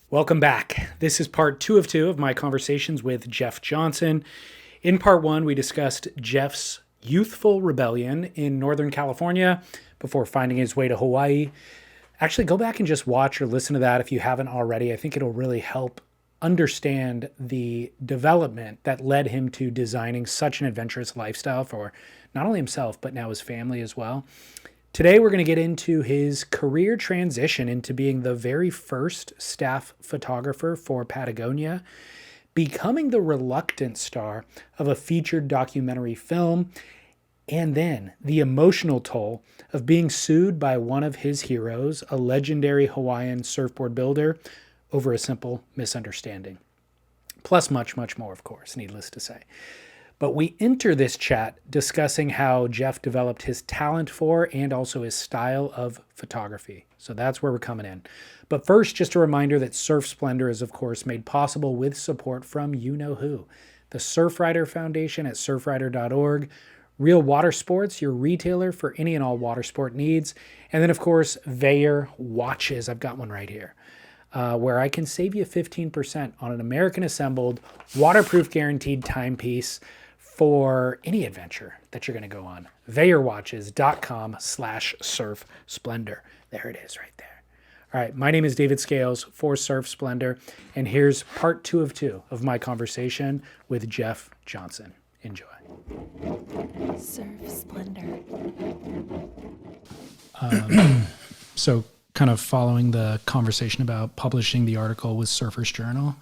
Welcome back. This is part 2 of 2 of my conversations with Jeff Johnson. In part 1, we discussed Jeff's youthful rebellion in Northern California before finding his way to Hawaii. Actually, go back and just watch or listen to that if you haven't already. I think it'll really help understand the development that led him to designing such an adventurous lifestyle for not only himself, but now his family as well. Today, we're going to get into his career transition into being the very first staff photographer for Patagonia, becoming the reluctant star of a featured documentary film, and then the emotional toll of being sued by one of his heroes, a legendary Hawaiian surfboard builder, over a simple misunderstanding. Plus much, much more, of course, needless to say. But we enter this chat discussing how Jeff developed his talent for and also his style of photography. So that's where we're coming in. But first, just a reminder that Surf Splendor is, of course, made possible with support from you-know-who. The Surfrider Foundation at surfrider.org, Real Water Sports, your retailer for any and all water sport needs. And then, of course, Veyer watches. I've got one right here. Where I can save you 15% on an American-assembled, waterproof guaranteed timepiece for any adventure that you're going to go on. VeyerWatches.com/surfsplendor. There it is right there. All right, my name is David Scales for Surf Splendor, and here's part 2 of 2 of my conversation with Jeff Johnson. Enjoy. Surf Splendor. So kind of following the conversation about publishing the article with Surfer's Journal.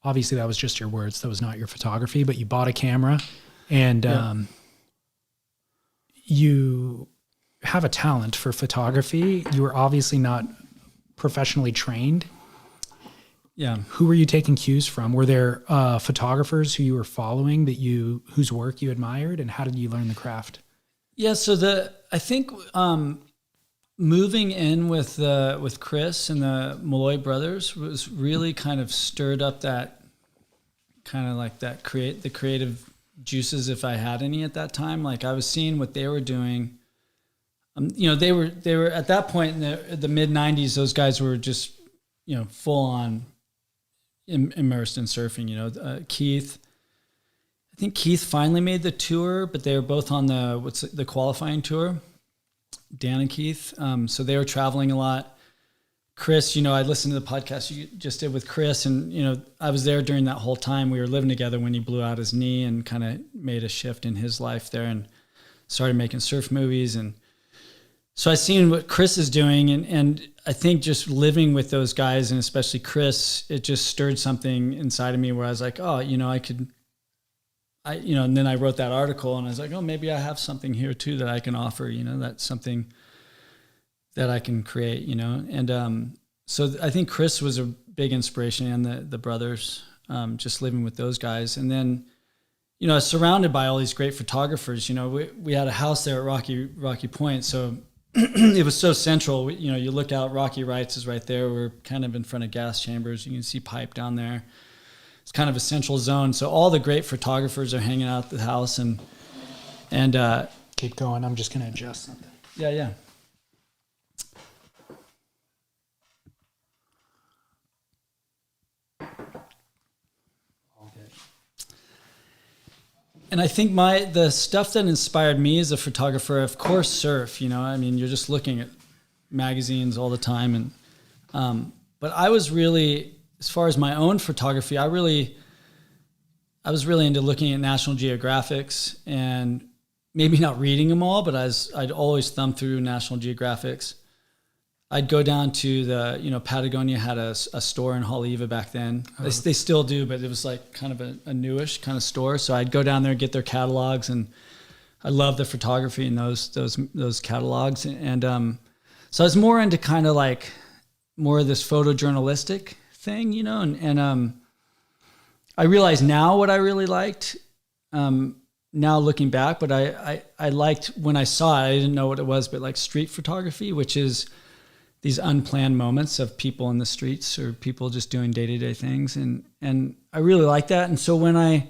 Obviously that was just your words. That was not your photography, but you bought a camera and you have a talent for photography. You were obviously not professionally trained. Yeah. Who were you taking cues from? Were there photographers who you were following whose work you admired, and how did you learn the craft? Yeah. So I think moving in with Chris and the Malloy brothers was really kind of stirred up that kind of like the creative juices, if I had any at that time. Like I was seeing what they were doing. They were at that point in the mid 90s. Those guys were just full on immersed in surfing. Keith. I think Keith finally made the tour, but they were both on the qualifying tour. Dan and Keith. So they were traveling a lot. Chris, I listened to the podcast you just did with Chris, and, I was there during that whole time. We were living together when he blew out his knee and kind of made a shift in his life there and started making surf movies. And so I seen what Chris is doing, and I think just living with those guys, and especially Chris, it just stirred something inside of me where I was like, oh, I could, and then I wrote that article and I was like, oh, maybe I have something here too that I can offer, that's something that I can create, and so I think Chris was a big inspiration, and the brothers, just living with those guys. And then, surrounded by all these great photographers. We had a house there at Rocky Point, so it was so central. You look out, Rocky Rights is right there. We're kind of in front of gas chambers. You can see pipe down there. It's kind of a central zone. So all the great photographers are hanging out at the house, and Keep going. I'm just going to adjust something. Yeah. All good. And I think the stuff that inspired me as a photographer, of course, surf. You're just looking at magazines all the time, and but I was really, as far as my own photography, I was really into looking at National Geographics, and maybe not reading them all, but I'd always thumb through National Geographics. I'd go down to Patagonia had a store in Haleiwa back then. They still do, but it was like kind of a newish kind of store. So I'd go down there and get their catalogs, and I love the photography in those catalogs. And so I was more into kind of like more of this photojournalistic thing, and I realize now what I really liked, now looking back, but I liked when I saw it, I didn't know what it was, but like street photography, which is these unplanned moments of people in the streets or people just doing day-to-day things. And I really like that. And so when I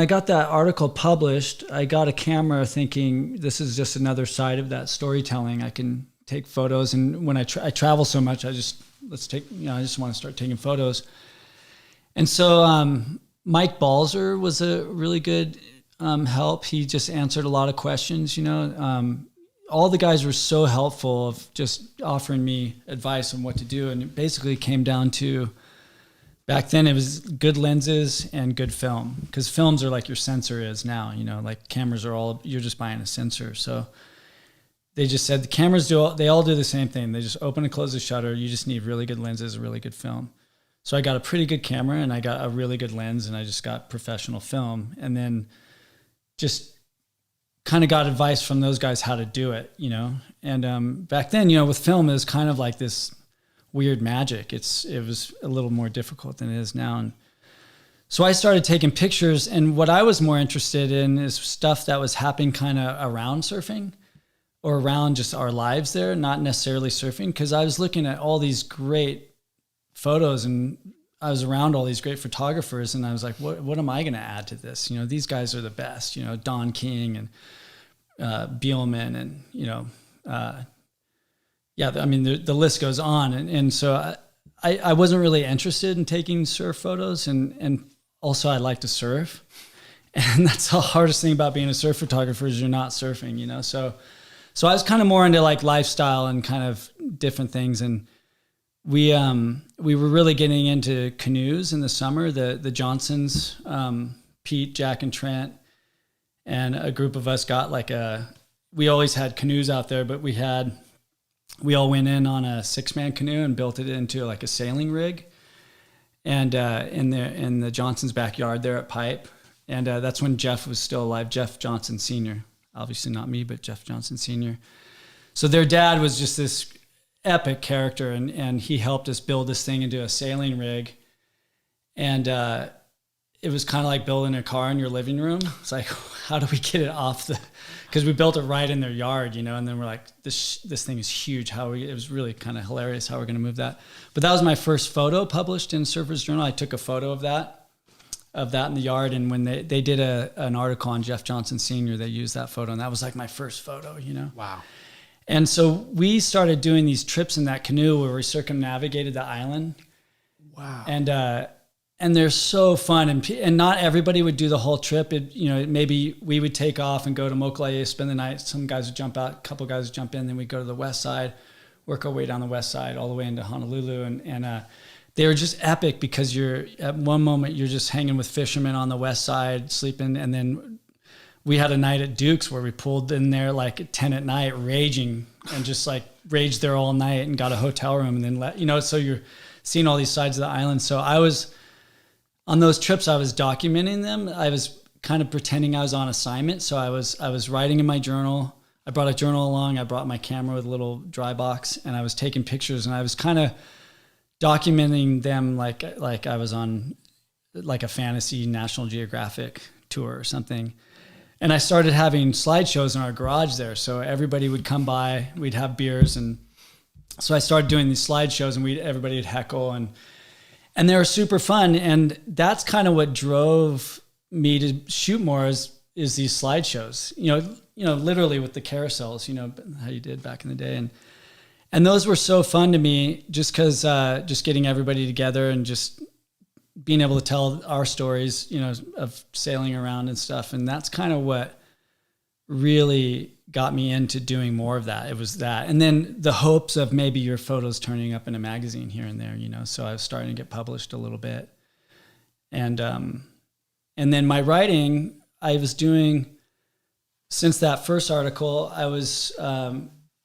got that article published, I got a camera thinking this is just another side of that storytelling. I can take photos. And when I travel so much, I just let's take, I just want to start taking photos. And so Mike Balzer was a really good help. He just answered a lot of questions, all the guys were so helpful of just offering me advice on what to do. And it basically came down to, back then it was good lenses and good film, because films are like your sensor is now, like cameras are you're just buying a sensor. So they just said the cameras they all do the same thing. They just open and close the shutter. You just need really good lenses, a really good film. So I got a pretty good camera and I got a really good lens and I just got professional film, and then just kind of got advice from those guys how to do it, And back then, with film, it was kind of like this weird magic. It was a little more difficult than it is now. And so I started taking pictures, and what I was more interested in is stuff that was happening kind of around surfing or around just our lives there, not necessarily surfing, because I was looking at all these great photos and I was around all these great photographers, and I was like, what am I going to add to this? These guys are the best, Don King and Bielman and, the list goes on. And so I wasn't really interested in taking surf photos, and also I like to surf. And that's the hardest thing about being a surf photographer is you're not surfing, So I was kind of more into like lifestyle and kind of different things. And we were really getting into canoes in the summer. The Johnsons, Pete, Jack, and Trent, and a group of us got we always had canoes out there, but we all went in on a 6-man canoe and built it into like a sailing rig, and in the Johnsons' backyard there at Pipe, and that's when Jeff was still alive, Jeff Johnson Sr., obviously not me, but Jeff Johnson Sr. So their dad was just this epic character, and he helped us build this thing into a sailing rig, and it was kind of like building a car in your living room. It's like, how do we get it off because we built it right in their yard, and then we're like, this thing is huge. It was really kind of hilarious how we're going to move that. But that was my first photo published in Surfers Journal. I took a photo of that in the yard. And when they did an article on Jeff Johnson Sr., they used that photo, and that was like my first photo, Wow. And so we started doing these trips in that canoe where we circumnavigated the island. Wow. And they're so fun, and not everybody would do the whole trip. Maybe we would take off and go to Mokulele, spend the night. Some guys would jump out, a couple guys would jump in, then we'd go to the west side, work our way down the west side all the way into Honolulu, and they were just epic because you're at one moment you're just hanging with fishermen on the west side sleeping, and then we had a night at Duke's where we pulled in there like at 10 at night, raging, and just like raged there all night and got a hotel room, and then so you're seeing all these sides of the island. So on those trips, I was documenting them. I was kind of pretending I was on assignment. So I was writing in my journal. I brought a journal along. I brought my camera with a little dry box, and I was taking pictures, and I was kind of documenting them like I was on like a fantasy National Geographic tour or something. And I started having slideshows in our garage there. So everybody would come by, we'd have beers. And so I started doing these slideshows, and everybody would heckle, and they were super fun. And that's kind of what drove me to shoot more is these slideshows, literally with the carousels, how you did back in the day. And those were so fun to me just because just getting everybody together and just being able to tell our stories, of sailing around and stuff. And that's kind of what really got me into doing more of that. It was that. And then the hopes of maybe your photos turning up in a magazine here and there, so I was starting to get published a little bit. And then my writing, I was doing, since that first article, I was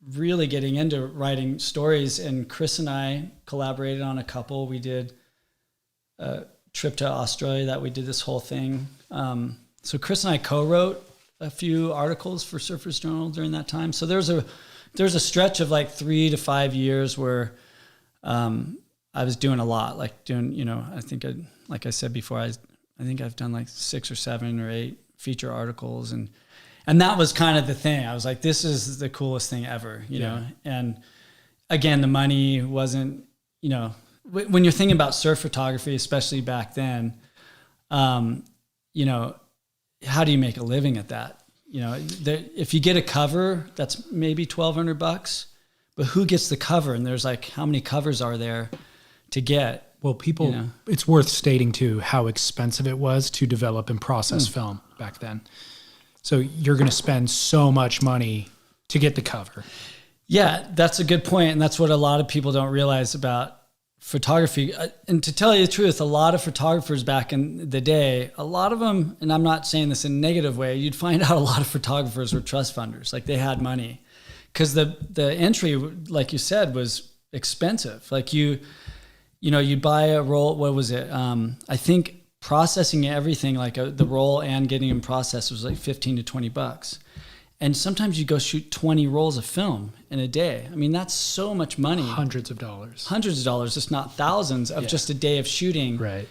really getting into writing stories, and Chris and I collaborated on a couple. We did a trip to Australia that we did this whole thing. So Chris and I co-wrote a few articles for Surfers Journal during that time. So there's a stretch of like 3 to 5 years where I was doing a lot, like doing, I think like I said before, I think I've done like 6 or 7 or 8 feature articles, and that was kind of the thing. I was like, this is the coolest thing ever, you know? And again, the money wasn't, when you're thinking about surf photography, especially back then, how do you make a living at that? If you get a cover, that's maybe $1,200, but who gets the cover? And there's like, how many covers are there to get? Well, people, you know? It's worth stating too how expensive it was to develop and process film back then. So you're going to spend so much money to get the cover. Yeah, that's a good point. And that's what a lot of people don't realize about photography. And to tell you the truth, a lot of photographers back in the day, a lot of them, and I'm not saying this in a negative way, you'd find out a lot of photographers were trust funders. Like they had money. Because the entry, like you said, was expensive. Like you'd buy a roll, what was it? I think processing everything, like the roll and getting them processed was like $15 to $20. And sometimes you go shoot 20 rolls of film in a day. I mean, that's so much money. Hundreds of dollars, if not thousands of just a day of shooting. Right.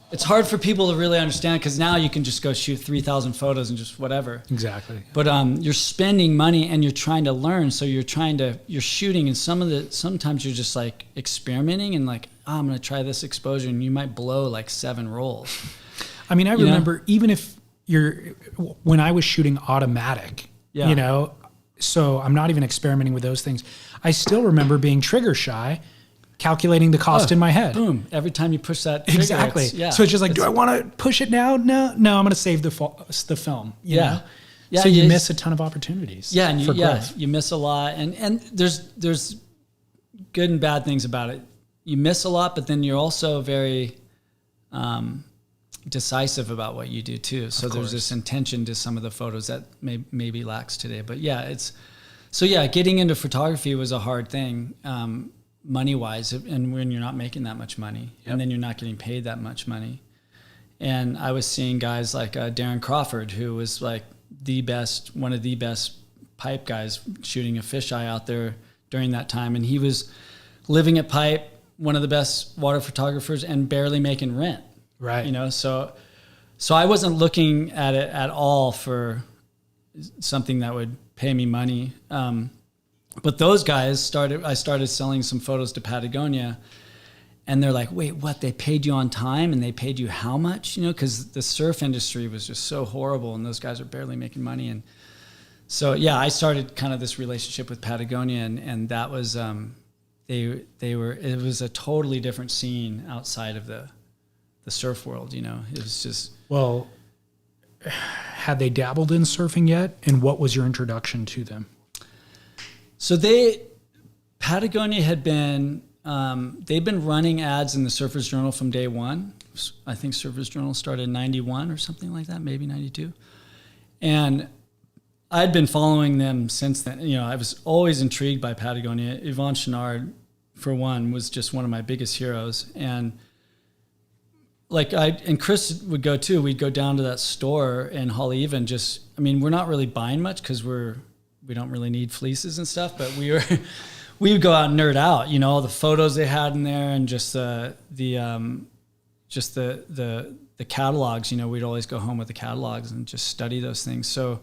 It's hard for people to really understand because now you can just go shoot 3,000 photos and just whatever. Exactly. But you're spending money and you're trying to learn. So you're shooting, and sometimes you're just like experimenting and like, I'm going to try this exposure, and you might blow like 7 rolls. I mean, I remember even if when I was shooting automatic, so I'm not even experimenting with those things. I still remember being trigger shy, calculating the cost in my head. Boom. Every time you push that trigger, exactly. So it's just like, do I want to push it now? No, I'm going to save the film. You know? Yeah. So you miss a ton of opportunities. Yeah. And growth. You miss a lot. And there's good and bad things about it. You miss a lot, but then you're also very decisive about what you do too. So there's this intention to some of the photos that maybe lacks today. But getting into photography was a hard thing. Money-wise, and when you're not making that much money, and then you're not getting paid that much money. And I was seeing guys like Darren Crawford, who was like one of the best pipe guys shooting a fisheye out there during that time. And he was living at pipe, one of the best water photographers, and barely making rent. Right. So I wasn't looking at it at all for something that would pay me money. But those guys I started selling some photos to Patagonia, and they're like, wait, what? They paid you on time, and they paid you how much? Because the surf industry was just so horrible, and those guys are barely making money. And so, I started kind of this relationship with Patagonia, and that was, it was a totally different scene outside of the surf world, It was just... Well, had they dabbled in surfing yet? And what was your introduction to them? So Patagonia had been, they'd been running ads in the Surfers Journal from day one. I think Surfers Journal started in 91 or something like that, maybe 92. And I'd been following them since then. I was always intrigued by Patagonia. Yvon Chouinard, for one, was just one of my biggest heroes. And and Chris would go too. We'd go down to that store in Hawaii, we're not really buying much because we don't really need fleeces and stuff, but we would go out and nerd out, all the photos they had in there, and just the catalogs. We'd always go home with the catalogs and just study those things. So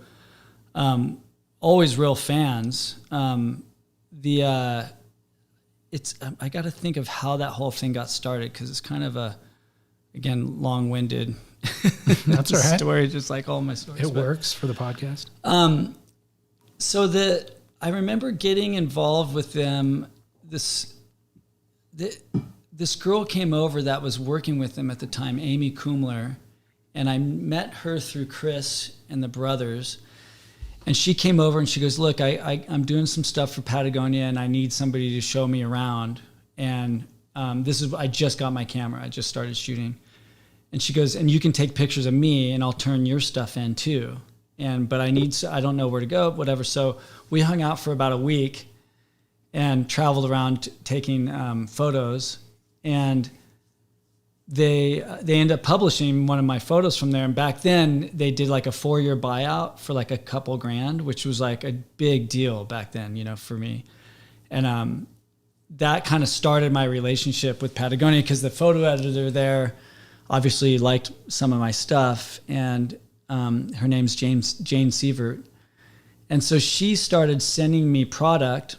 always real fans. I got to think of how that whole thing got started, because it's kind of again, long-winded. That's all right. Story, just like all my stories. It works for the podcast. So I remember getting involved with them. This girl came over that was working with them at the time, Amy Kumler, and I met her through Chris and the brothers. And she came over and she goes, "Look, I'm doing some stuff for Patagonia, and I need somebody to show me around. And I just got my camera. I just started shooting." And she goes, "And you can take pictures of me, and I'll turn your stuff in too. But I don't know where to go, whatever." So we hung out for about a week and traveled around taking photos. And they ended up publishing one of my photos from there. And back then they did like a 4-year buyout for like a couple grand, which was like a big deal back then, for me. And that kind of started my relationship with Patagonia, because the photo editor there obviously liked some of my stuff, and her name's Jane Sievert. And so she started sending me product,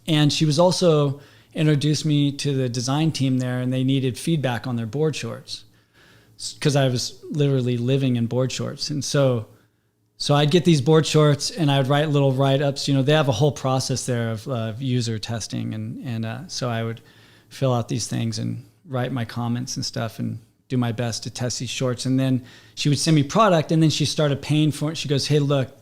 and she was also introduced me to the design team there, and they needed feedback on their board shorts, because I was literally living in board shorts. And so So I'd get these board shorts and I would write little write-ups. You know, they have a whole process there of user testing. And so I would fill out these things and write my comments and stuff and do my best to test these shorts. And then she would send me product, and then she started paying for it. She goes, hey, look,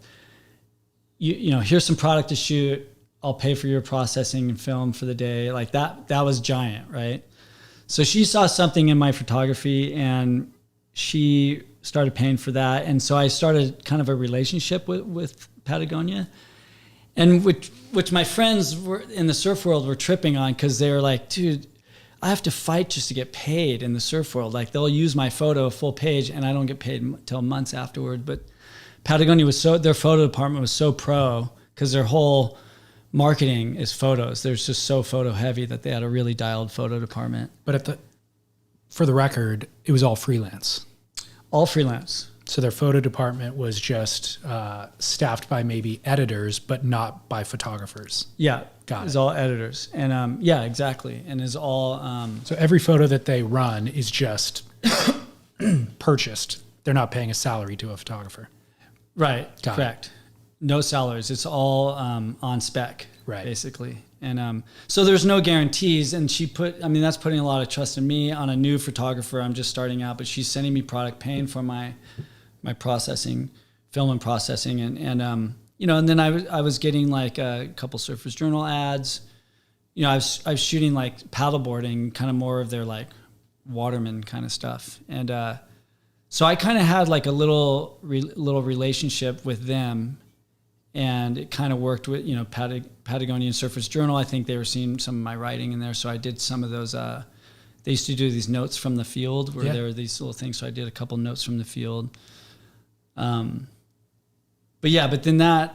you know, here's some product to shoot. I'll pay for your processing and film for the day. Like that was giant, right? So she saw something in my photography and she started paying for that. And so I started kind of a relationship with Patagonia, and which my friends were in the surf world were tripping on, because they were like, dude, I have to fight just to get paid in the surf world. Like they'll use my photo full page and I don't get paid until months afterward. But Patagonia their photo department was so pro, because their whole marketing is photos. They're just so photo heavy that they had a really dialed photo department. But for the record, it was all freelance. All freelance. So their photo department was just staffed by maybe editors, but not by photographers. Yeah. Got it. It's all editors. And yeah, exactly. And is all... so every photo that they run is just purchased. They're not paying a salary to a photographer. Right. Got correct. It. No salaries. It's all on spec, right? Basically. And so there's no guarantees. And that's putting a lot of trust in me on a new photographer. I'm just starting out, but she's sending me product, paying for my processing, film and processing. And you know, and then I was getting like a couple Surfers Journal ads. You know, I was shooting like paddleboarding, kind of more of their like waterman kind of stuff. And so I kind of had like a little relationship with them. And it kind of worked with, you know, Patagonia and Surfers Journal. I think they were seeing some of my writing in there. So I did some of those. They used to do these notes from the field where there were these little things. So I did a couple notes from the field. But then I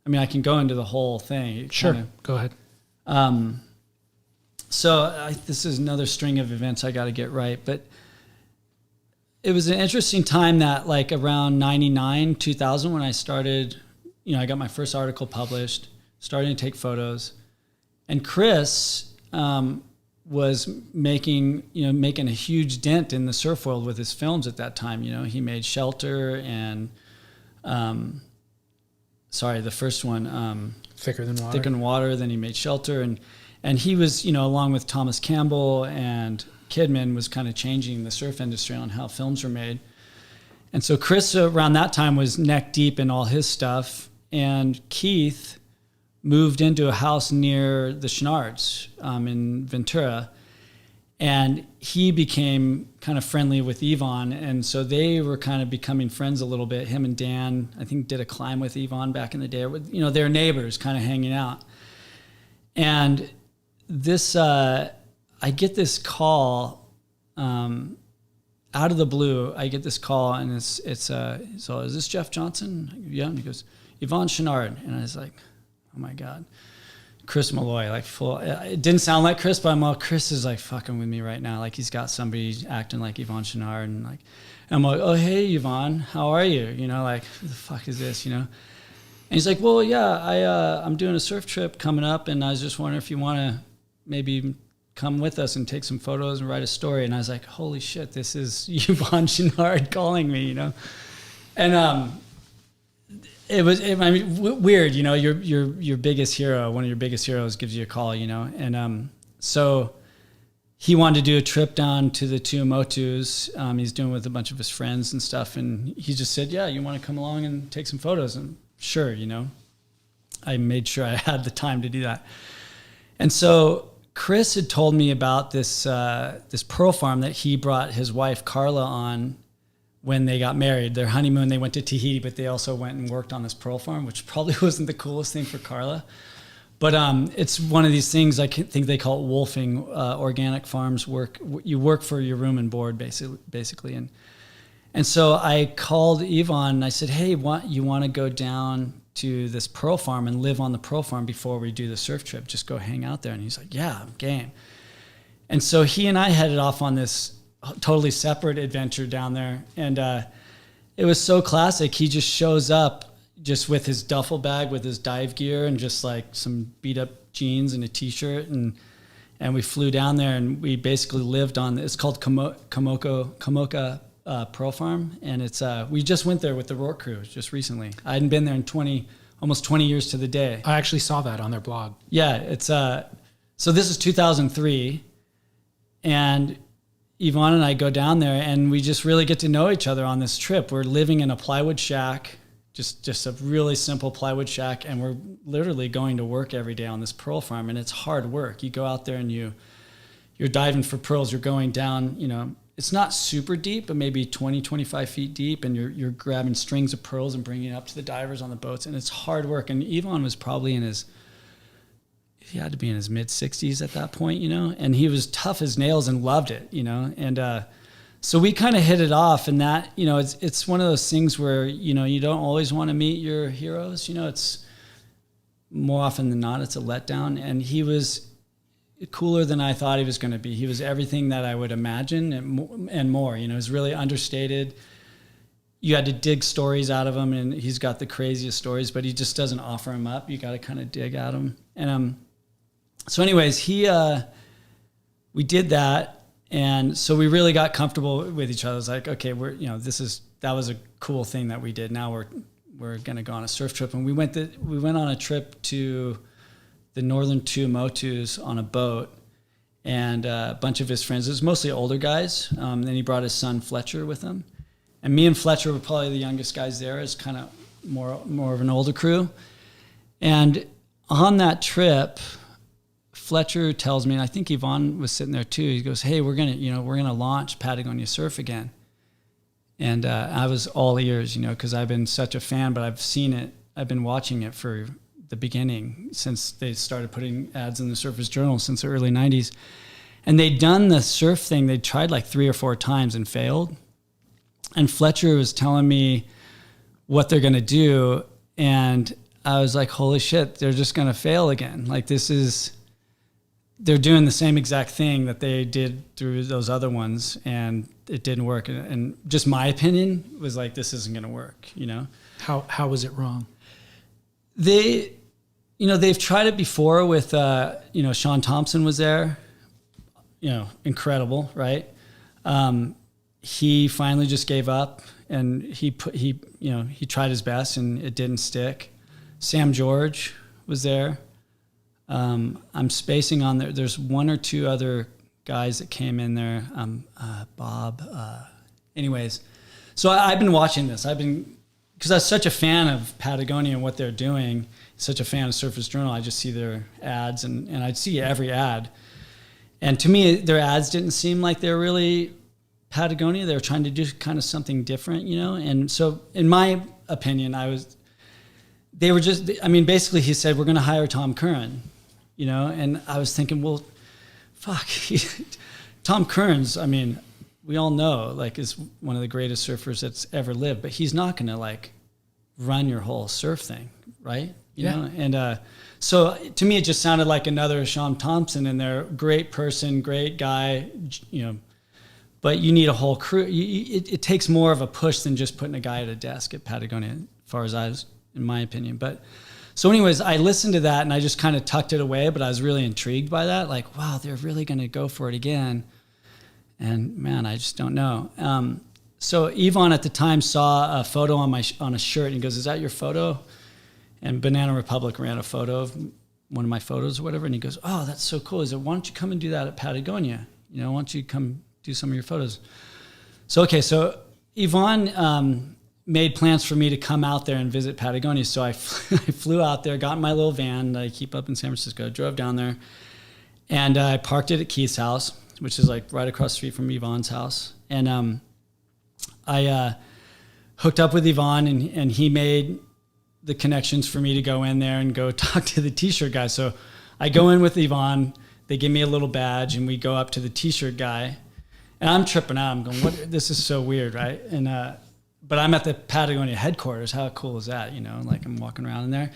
mean, I can go into the whole thing. Sure. Go ahead. So this is another string of events I got to get right. But it was an interesting time that like around 99, 2000, when I started... You know, I got my first article published, starting to take photos, and Chris was making a huge dent in the surf world with his films at that time. You know, he made Shelter and, the first one, Thicker Than Water. Then he made Shelter, and he was, you know, along with Thomas Campbell and Kidman, was kind of changing the surf industry on how films were made. And so Chris around that time was neck deep in all his stuff. And Keith moved into a house near the Chouinards in Ventura. And he became kind of friendly with Yvon. And so they were kind of becoming friends a little bit. Him and Dan, I think, did a climb with Yvon back in the day. You know, they're neighbors kind of hanging out. And this, I get this call out of the blue. I get this call, and so is this Jeff Johnson? Yeah. And he goes, Yvon Chouinard. And I was like, oh my God. Chris Malloy, like full. It didn't sound like Chris, but I'm all, Chris is like fucking with me right now. Like he's got somebody acting like Yvon Chouinard, and like, I'm like, oh, hey, Yvon, how are you? You know, like, who the fuck is this, you know? And he's like, well, yeah, I'm doing a surf trip coming up, and I was just wondering if you want to maybe come with us and take some photos and write a story. And I was like, holy shit, this is Yvon Chouinard calling me, you know? And, I mean, weird, you know, your biggest hero, one of your biggest heroes gives you a call, you know? And so he wanted to do a trip down to the Tuamotus. He's doing with a bunch of his friends and stuff. And he just said, yeah, you want to come along and take some photos? And sure, you know, I made sure I had the time to do that. And so Chris had told me about this pearl farm that he brought his wife, Carla, on when they got married. Their honeymoon, they went to Tahiti, but they also went and worked on this pearl farm, which probably wasn't the coolest thing for Carla. But it's one of these things, I think they call it wolfing. Organic farms you work for your room and board, basically. And so I called Yvon and I said, hey, you want to go down to this pearl farm and live on the pearl farm before we do the surf trip? Just go hang out there. And he's like, yeah, I'm game. And so he and I headed off on this totally separate adventure down there. And it was so classic. He just shows up just with his duffel bag, with his dive gear and just like some beat up jeans and a t-shirt. And we flew down there and we basically lived on, it's called Komoka Pearl Farm, and it's we just went there with the Rourke crew just recently. I hadn't been there in almost 20 years to the day. I actually saw that on their blog. Yeah, it's so this is 2003, and Yvon and I go down there, and we just really get to know each other on this trip. We're living in a plywood shack, just a really simple plywood shack, and we're literally going to work every day on this pearl farm, and it's hard work. You go out there and you're diving for pearls. You're going down, it's not super deep, but maybe 20, 25 feet deep, and you're grabbing strings of pearls and bringing it up to the divers on the boats, and it's hard work. And Yvon was probably he had to be in his mid-60s at that point, and he was tough as nails and loved it, and so we kind of hit it off, and that, it's one of those things where, you don't always want to meet your heroes, it's more often than not, it's a letdown, and he was cooler than I thought he was going to be. He was everything that I would imagine and more, he was really understated. You had to dig stories out of him, and he's got the craziest stories, but he just doesn't offer them up. You got to kind of dig at him. And so anyways, we did that, and so we really got comfortable with each other. It was like, okay, that was a cool thing that we did. Now we're going to go on a surf trip, and we went on a trip to the northern Tuamotus on a boat, and a bunch of his friends. It was mostly older guys. Then he brought his son Fletcher with him, and me and Fletcher were probably the youngest guys there. It's kind of more of an older crew, and on that trip, Fletcher tells me, and I think Yvon was sitting there too. He goes, "Hey, we're gonna launch Patagonia Surf again." And I was all ears, because I've been such a fan, but I've seen it. I've been watching it for the beginning since they started putting ads in the Surfers Journal since the early '90s. And they'd done the surf thing. They tried like 3 or 4 times and failed. And Fletcher was telling me what they're gonna do, and I was like, "Holy shit, they're just gonna fail again! Like they're doing the same exact thing that they did through those other ones, and it didn't work." And just my opinion was like, this isn't going to work, How was it wrong? They've tried it before with, Sean Thompson was there, incredible, right? He finally just gave up, and he tried his best, and it didn't stick. Sam George was there. I'm spacing on there. There's 1 or 2 other guys that came in there. Bob. Anyways, so I've been watching this. Because I was such a fan of Patagonia and what they're doing, such a fan of Surfers Journal. I just see their ads, and I'd see every ad. And to me, their ads didn't seem like they're really Patagonia. They were trying to do kind of something different, And so, in my opinion, basically he said, "We're going to hire Tom Curran." And I was thinking, well, fuck, Tom Curran's, we all know, is one of the greatest surfers that's ever lived, but he's not going to run your whole surf thing, right? You know? And so to me, it just sounded like another Sean Thompson in there. Great person, great guy, but you need a whole crew. It takes more of a push than just putting a guy at a desk at Patagonia, as far as in my opinion. But so anyways, I listened to that and I just kind of tucked it away, but I was really intrigued by that. Like, wow, they're really going to go for it again. And man, I just don't know. So Yvon at the time saw a photo on a shirt, and he goes, "Is that your photo?" And Banana Republic ran a photo of one of my photos or whatever. And he goes, "Oh, that's so cool." He said, "Why don't you come and do that at Patagonia? Why don't you come do some of your photos?" So Yvon, made plans for me to come out there and visit Patagonia. So I flew out there, got in my little van that I keep up in San Francisco, drove down there, and I parked it at Keith's house, which is right across the street from Yvon's house. And I hooked up with Yvon, and he made the connections for me to go in there and go talk to the t-shirt guy. So I go in with Yvon, they give me a little badge, and we go up to the t-shirt guy, and I'm tripping out. I'm going, "What? This is so weird," right? And but I'm at the Patagonia headquarters. How cool is that? I'm walking around in there.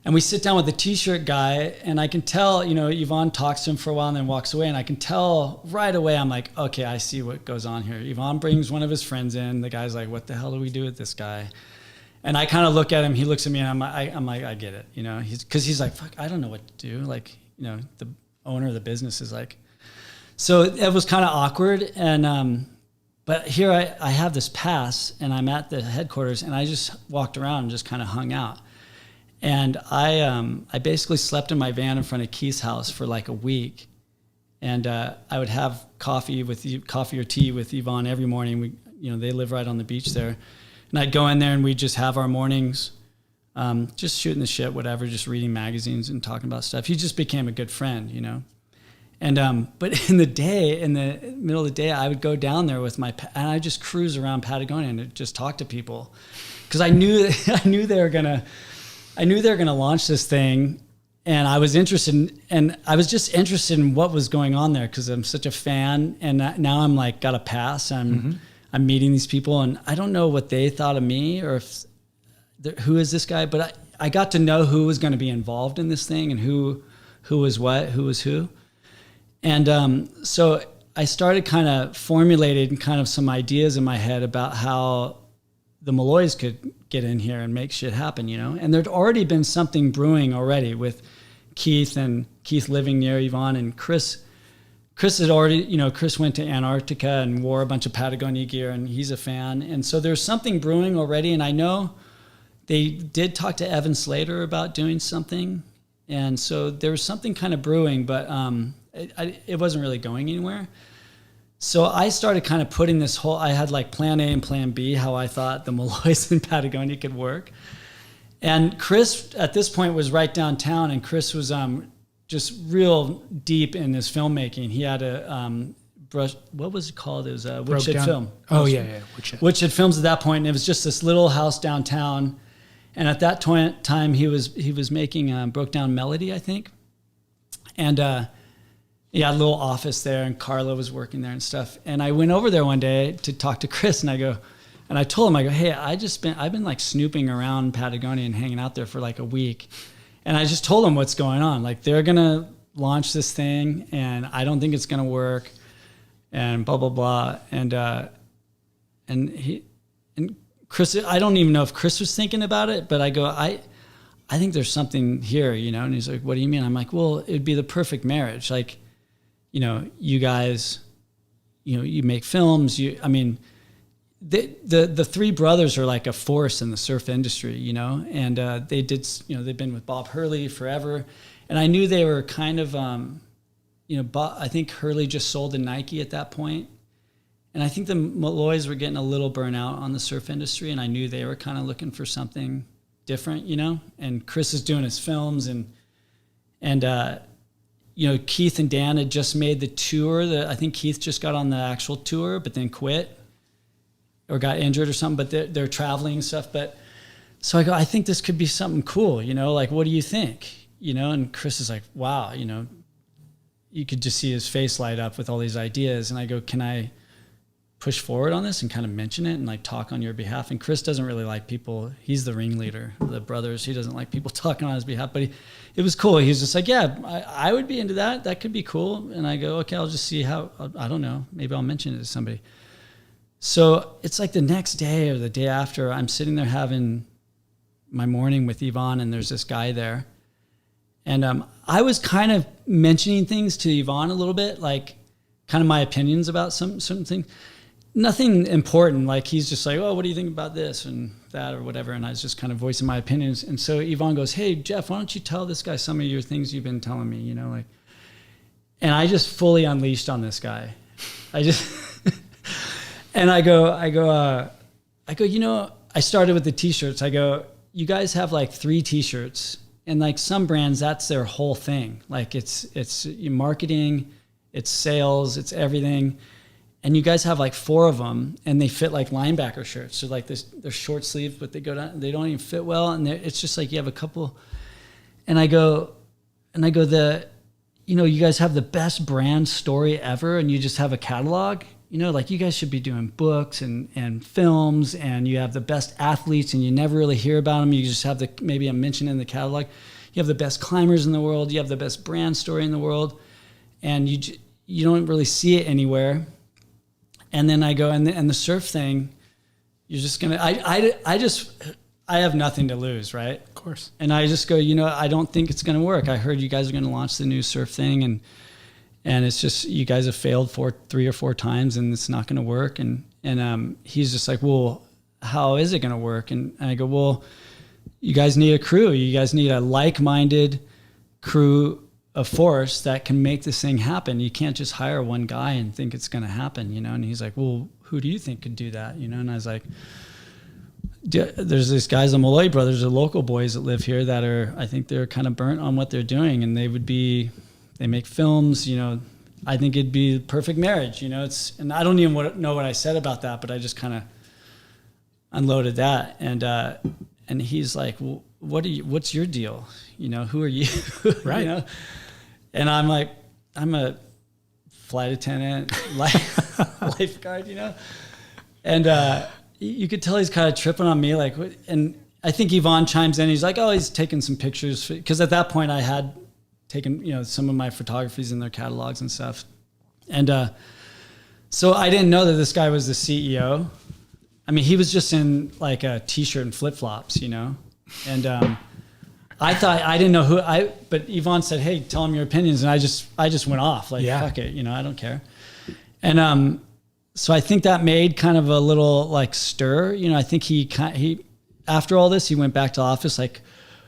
And we sit down with the t-shirt guy, and I can tell, Yvon talks to him for a while and then walks away. And I can tell right away, I'm like, okay, I see what goes on here. Yvon brings one of his friends in. The guy's like, "What the hell do we do with this guy?" And I kind of look at him. He looks at me, and I'm like, I get it. Because he's like, "Fuck, I don't know what to do." The owner of the business is like, so it was kind of awkward. And But here I have this pass, and I'm at the headquarters, and I just walked around and just kind of hung out. And I basically slept in my van in front of Keith's house for like a week. And I would have coffee or tea with Yvon every morning. They live right on the beach there. And I'd go in there and we'd just have our mornings, just shooting the shit, whatever, just reading magazines and talking about stuff. He just became a good friend, And but in the middle of the day, I would go down there with and I'd just cruise around Patagonia and just talk to people, because I knew they were gonna launch this thing, and I was just interested in what was going on there because I'm such a fan, and now I'm like got a pass. I'm meeting these people, and I don't know what they thought of me or who is this guy, but I got to know who was going to be involved in this thing and who was what, who was who. And so I started kind of formulating kind of some ideas in my head about how the Malloys could get in here and make shit happen, And there'd already been something brewing already with Keith living near Yvon, and Chris had already, Chris went to Antarctica and wore a bunch of Patagonia gear, and he's a fan. And so there's something brewing already. And I know they did talk to Evan Slater about doing something. And so there was something kind of brewing, but it wasn't really going anywhere. So I started kind of putting I had like plan A and plan B, how I thought the Malloys in Patagonia could work. And Chris at this point was right downtown, and Chris was just real deep in his filmmaking. He had a brush, what was it called? It was a Woodshed Film. Oh, yeah. Woodshed Films at that point, and it was just this little house downtown. And at that time, he was making Broke Down Melody, I think. And he had a little office there, and Carla was working there and stuff. And I went over there one day to talk to Chris, and I told him, hey, I've been like snooping around Patagonia and hanging out there for like a week. And I just told him what's going on. Like, they're going to launch this thing, and I don't think it's going to work, and blah, blah, blah. And Chris, I don't even know if Chris was thinking about it, but I go, I think there's something here, And he's like, what do you mean? I'm like, well, it'd be the perfect marriage. Like, you guys, you make films, the three brothers are like a force in the surf industry, and they did, they've been with Bob Hurley forever. And I knew they were kind of, I think Hurley just sold to Nike at that point. And I think the Malloys were getting a little burnout on the surf industry, and I knew they were kind of looking for something different, and Chris is doing his films, and Keith and Dan had just made the tour. I think Keith just got on the actual tour, but then quit or got injured or something, but they're traveling and stuff. But so I go, I think this could be something cool, like, what do you think? And Chris is like, wow, you could just see his face light up with all these ideas. And I go, can I push forward on this and kind of mention it and like talk on your behalf? And Chris doesn't really like people. He's the ringleader of the brothers. He doesn't like people talking on his behalf, but it was cool. He was just like, yeah, I would be into that. That could be cool. And I go, okay, I'll just see how, I don't know, maybe I'll mention it to somebody. So it's like the next day or the day after, I'm sitting there having my morning with Yvon, and there's this guy there. And I was kind of mentioning things to Yvon a little bit, like kind of my opinions about some things. Nothing important. Like, he's just like, oh, what do you think about this and that or whatever? And I was just kind of voicing my opinions. And so Yvon goes, hey, Jeff, why don't you tell this guy some of your things you've been telling me, and I just fully unleashed on this guy. And I go, I started with the t-shirts. I go, you guys have like 3 t-shirts, and like some brands, that's their whole thing. Like, it's marketing, it's sales, it's everything. And you guys have like 4 of them, and they fit like linebacker shirts. So like they're short sleeves, but they go down, they don't even fit well. And it's just like, you have a couple, and I go, you guys have the best brand story ever, and you just have a catalog. Like, you guys should be doing books and films, and you have the best athletes, and you never really hear about them. You just have maybe a mention in the catalog. You have the best climbers in the world. You have the best brand story in the world, and you don't really see it anywhere. And then I go, and the surf thing, you're just gonna. I have nothing to lose, right? Of course. And I just go, I don't think it's gonna work. I heard you guys are gonna launch the new surf thing, and it's just, you guys have failed 3 or 4 times, and it's not going to work. And And he's just like, well, how is it going to work? And I go, well, you guys need a crew. You guys need a like-minded crew of force that can make this thing happen. You can't just hire one guy and think it's going to happen, you know? And he's like, well, who do you think could do that? You know? And I was like, there's these guys, the Malloy brothers, the local boys that live here that I think they're kind of burnt on what they're doing. And they make films, you know. I think it'd be the perfect marriage, you know. And I don't even know what I said about that, but I just kind of unloaded that. And he's like, well, what's your deal? You know, who are you? Right. You know? And I'm like, I'm a flight attendant, lifeguard, you know? And you could tell he's kind of tripping on me. Like, and I think Yvon chimes in. He's like, oh, he's taking some pictures. Because at that point I had taken, you know, some of my photographies in their catalogs and stuff. And so I didn't know that this guy was the CEO. I mean, he was just in like a t-shirt and flip-flops, you know? And I thought, I didn't know but Yvon said, hey, tell him your opinions. And I just went off like, fuck it, you know, I don't care. And so I think that made kind of a little like stir, you know. I think he after all this, he went back to the office like,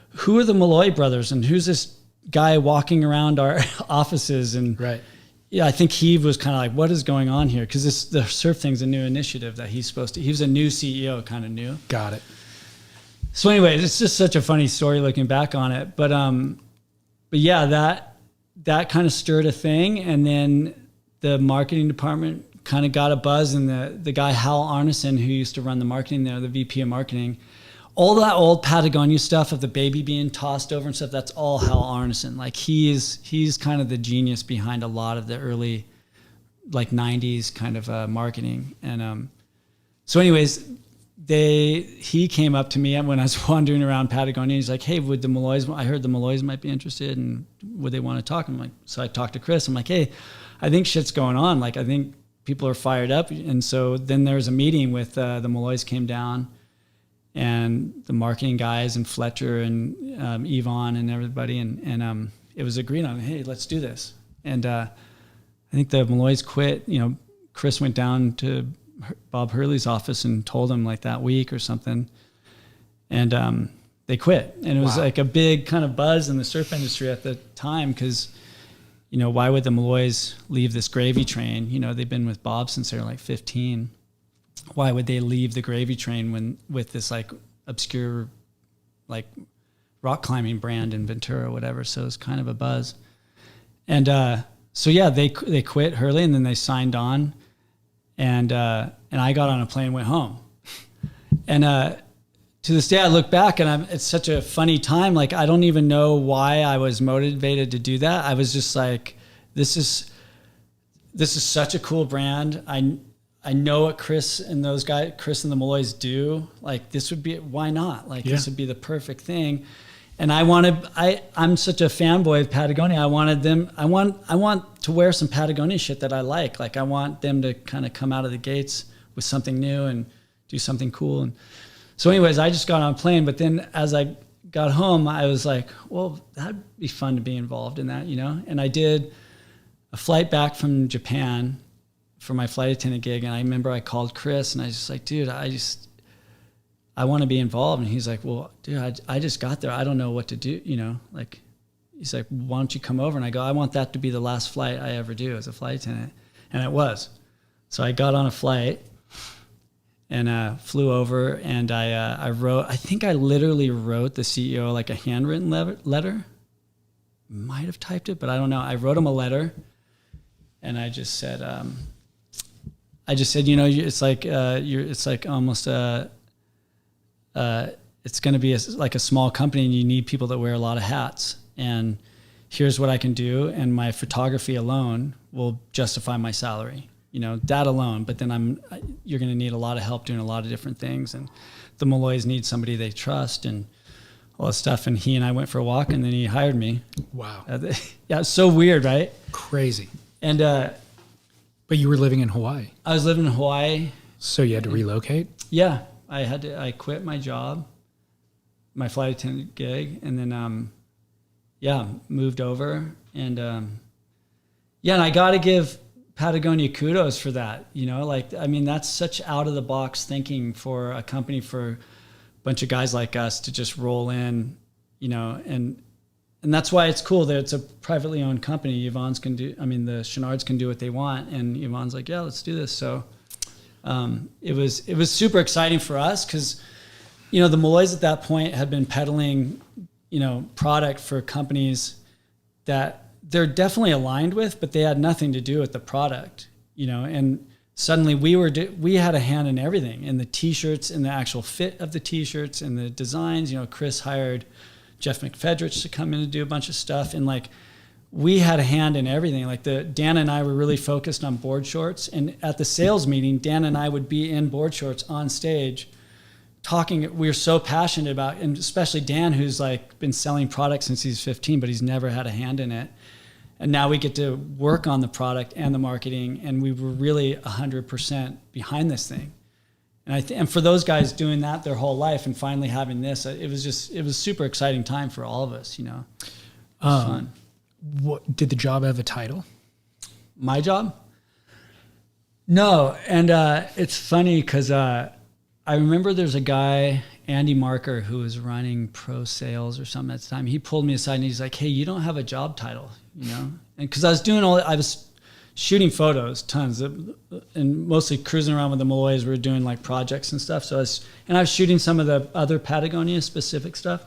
who are the Malloy brothers and who's this guy walking around our offices? And right. Yeah, I think he was kind of like, what is going on here? Because the surf thing's a new initiative that he was a new CEO, kind of new. Got it. So anyways, it's just such a funny story looking back on it. But yeah, that kind of stirred a thing. And then the marketing department kind of got a buzz, and the guy, Hal Arneson, who used to run the marketing there, the VP of marketing, all that old Patagonia stuff of the baby being tossed over and stuff, that's all Hal Arneson. Like he's kind of the genius behind a lot of the early like 90s kind of marketing. And so anyways, he came up to me when I was wandering around Patagonia. He's like, hey, would the Malloys, I heard the Malloys might be interested, and would they want to talk? I'm like, so I talked to Chris. I'm like, hey, I think shit's going on. Like, I think people are fired up. And so then there was a meeting with the Malloys came down, and the marketing guys and Fletcher and Yvon and everybody. And it was agreed on, hey, let's do this. And I think the Malloys quit. You know, Chris went down to Bob Hurley's office and told him like that week or something. And they quit. And it was like a big kind of buzz in the surf industry at the time, because, you know, why would the Malloys leave this gravy train? You know, they've been with Bob since they were like 15. Why would they leave the gravy train with this like obscure like rock climbing brand in Ventura or whatever? So it's kind of a buzz. And so yeah, they quit Hurley, and then they signed on, and I got on a plane and went home. And to this day I look back and it's such a funny time. Like, I don't even know why I was motivated to do that. I was just like, this is such a cool brand. I know what Chris and the Malloys do. Like, this would be, why not? Like, this would be the perfect thing. And I'm such a fanboy of Patagonia. I want to wear some Patagonia shit that I like. Like, I want them to kind of come out of the gates with something new and do something cool. And so anyways, I just got on a plane, but then as I got home, I was like, well, that'd be fun to be involved in that, you know? And I did a flight back from Japan for my flight attendant gig. And I remember I called Chris and I was just like, dude, I want to be involved. And he's like, well, dude, I just got there. I don't know what to do. You know, like, he's like, why don't you come over? And I go, I want that to be the last flight I ever do as a flight attendant. And it was. So I got on a flight and flew over, and I think I literally wrote the CEO like a handwritten letter. Might have typed it, but I don't know. I wrote him a letter, and I just said, you know, it's like almost it's going to be like a small company, and you need people that wear a lot of hats. And here's what I can do, and my photography alone will justify my salary. You know, that alone. But then you're going to need a lot of help doing a lot of different things, and the Malloys need somebody they trust and all that stuff. And he and I went for a walk, and then he hired me. Wow. Yeah, it's so weird, right? Crazy. And but you were living in Hawaii. I was living in Hawaii. So you had to relocate? Yeah, I quit my job, my flight attendant gig, and then moved over. And and I got to give Patagonia kudos for that. Like, I mean, that's such out of the box thinking for a company, for a bunch of guys like us to just roll in, and that's why it's cool that it's a privately owned company. The Chouinards can do what they want. And Yvon's like, yeah, let's do this. So it was super exciting for us because, the Malloys at that point had been peddling, product for companies that they're definitely aligned with, but they had nothing to do with the product, and suddenly we had a hand in everything, in the t-shirts, in the actual fit of the t-shirts, and the designs. Chris hired Jeff McFedrich to come in and do a bunch of stuff. And like, we had a hand in everything. Like Dan and I were really focused on board shorts. And at the sales meeting, Dan and I would be in board shorts on stage talking. We were so passionate about, and especially Dan, who's like been selling products since he's 15, but he's never had a hand in it. And now we get to work on the product and the marketing. And we were really 100% behind this thing. And for those guys doing that their whole life and finally having this, it was super exciting time for all of us, It was fun. What did the job have a title? My job? No. And it's funny because I remember there's a guy, Andy Marker, who was running pro sales or something at the time. He pulled me aside and he's like, hey, you don't have a job title, And because I was shooting photos, tons, and mostly cruising around with the Malloys. We were doing like projects and stuff. So I was shooting some of the other Patagonia specific stuff.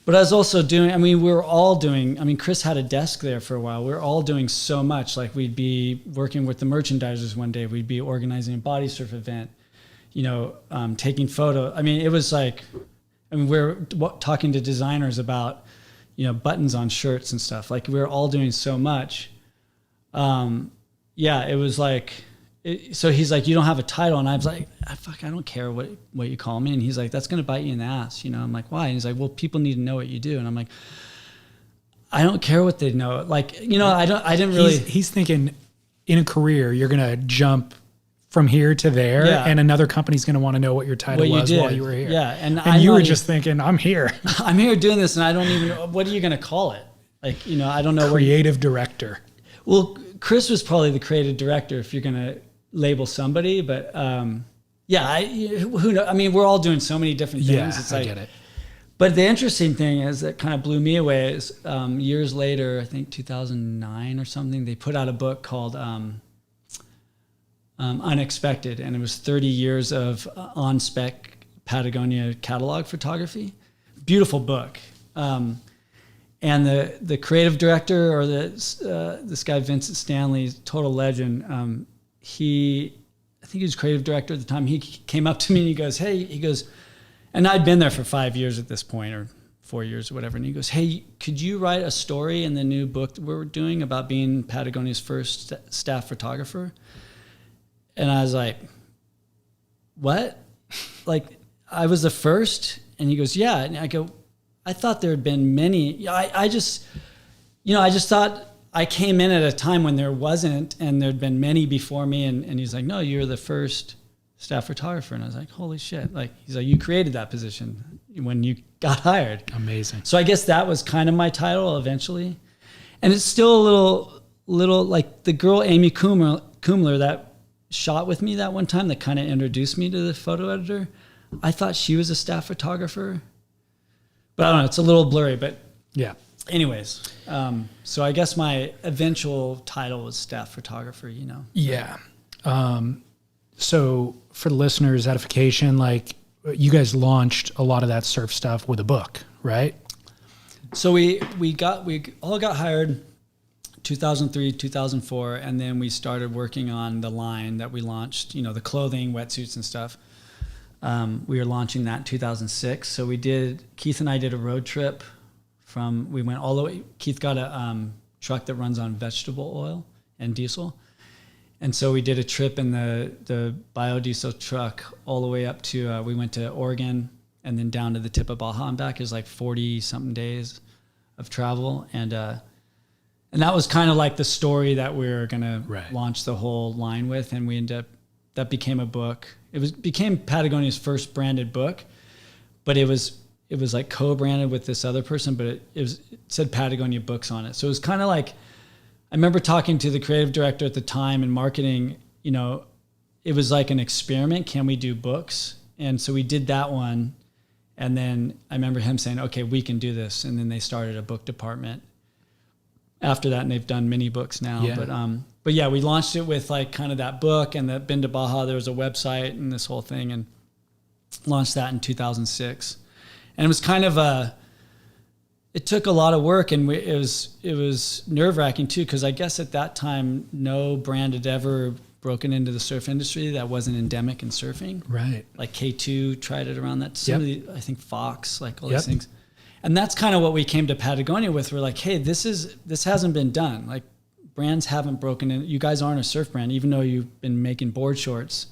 But I was also doing, Chris had a desk there for a while. We were all doing so much. Like, we'd be working with the merchandisers one day. We'd be organizing a body surf event, taking photo. It was like, we're talking to designers about, buttons on shirts and stuff. Like, we were all doing so much. It was like, so he's like, you don't have a title. And I was like, I don't care what you call me. And he's like, that's going to bite you in the ass. I'm like, why? And he's like, well, people need to know what you do. And I'm like, I don't care what they know. Like, I didn't really. He's thinking in a career, you're going to jump from here to there, and another company's going to want to know what your title was while you were here. Yeah. And you were just thinking, I'm here. I'm here doing this, and I don't even know, what are you going to call it? Like, I don't know. Creative director. Well, Chris was probably the creative director if you're going to label somebody, but who knows? We're all doing so many different things. Yeah, it's I get it. But the interesting thing is that kind of blew me away is years later, I think 2009 or something, they put out a book called Unexpected, and it was 30 years of on-spec Patagonia catalog photography. Beautiful book. And the creative director, or this guy Vincent Stanley, total legend. I think he was creative director at the time. He came up to me and he goes, "Hey," and I'd been there for 5 years at this point, or 4 years or whatever. And he goes, "Hey, could you write a story in the new book that we're doing about being Patagonia's first staff photographer?" And I was like, "What? Like, I was the first?" And he goes, "Yeah." And I go, I thought there had been many. I just thought I came in at a time when there wasn't, and there'd been many before me. And he's like, "No, you're the first staff photographer." And I was like, "Holy shit!" Like, he's like, "You created that position when you got hired." Amazing. So I guess that was kind of my title eventually, and it's still a little like the girl Amy Kumler that shot with me that one time that kind of introduced me to the photo editor. I thought she was a staff photographer. But I don't know, it's a little blurry, but yeah. Anyways, so I guess my eventual title was staff photographer, Yeah. So for the listeners' edification, like, you guys launched a lot of that surf stuff with a book, right? So we all got hired 2003, 2004, and then we started working on the line that we launched, the clothing, wetsuits and stuff. We were launching that in 2006. So Keith and I did a road trip we went all the way. Keith got a truck that runs on vegetable oil and diesel. And so we did a trip in the biodiesel truck all the way up to, we went to Oregon and then down to the tip of Baja and back. It was like 40 something days of travel. And that was kind of like the story that we were going to launch the whole line with. And we ended up, that became a book. It became Patagonia's first branded book, but it was like co-branded with this other person, but it said Patagonia Books on it. So it was kind of like, I remember talking to the creative director at the time and marketing, it was like an experiment. Can we do books? And so we did that one. And then I remember him saying, okay, we can do this. And then they started a book department after that. And they've done many books now. Yeah. But yeah, we launched it with like kind of that book and that Been to Baja. There was a website and this whole thing, and launched that in 2006. And it was kind of it took a lot of work, and it was nerve-wracking too, because I guess at that time no brand had ever broken into the surf industry that wasn't endemic in surfing. Right. Like K2 tried it around that. I think Fox, like all Yep. these things. And that's kind of what we came to Patagonia with. We're like, hey, this hasn't been done. Like, brands haven't broken in. You guys aren't a surf brand, even though you've been making board shorts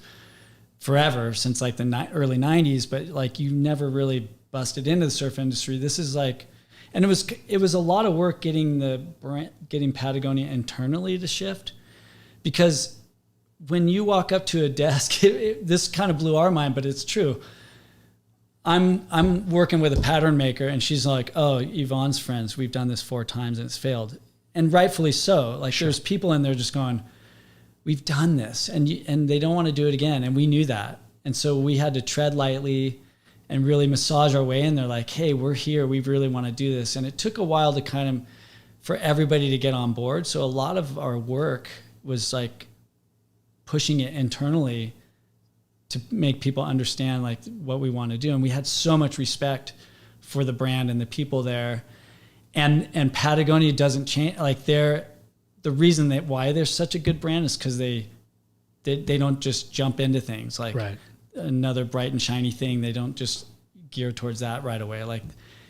forever, since like the early 90s, but like you never really busted into the surf industry. This is like, and it was a lot of work getting Patagonia internally to shift, because when you walk up to a desk, this kind of blew our mind, but it's true. I'm working with a pattern maker, and she's like, oh, Yvon's friends, we've done this 4 times and it's failed. And rightfully so. Like, sure. There's people in there just going, we've done this, and they don't want to do it again. And we knew that. And so we had to tread lightly and really massage our way in there. Like, hey, we're here. We really want to do this. And it took a while to kind of, for everybody to get on board. So a lot of our work was like pushing it internally to make people understand like what we want to do. And we had so much respect for the brand and the people there. And Patagonia doesn't change. Like, the reason why they're such a good brand is because they don't just jump into things like right. Another bright and shiny thing. They don't just gear towards that right away. Like,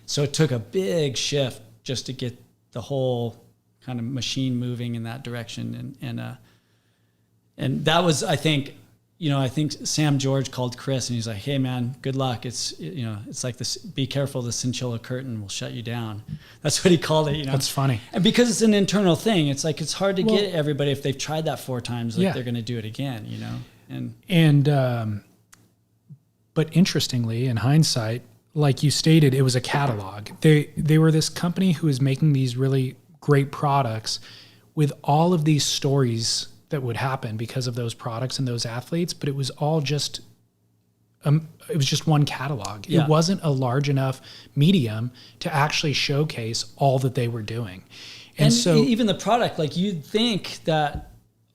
so it took a big shift just to get the whole kind of machine moving in that direction. And that was, I think Sam George called Chris and he's like, hey man, good luck. It's like this, be careful, the chinchilla curtain will shut you down. That's what he called it, That's funny. And because it's an internal thing, it's like, it's hard to get everybody, if they've tried that 4 times, like they're going to do it again, But interestingly, in hindsight, like you stated, it was a catalog. They were this company who was making these really great products with all of these stories that would happen because of those products and those athletes, but it was all just one catalog. Yeah. It wasn't a large enough medium to actually showcase all that they were doing. And so even the product, like, you'd think that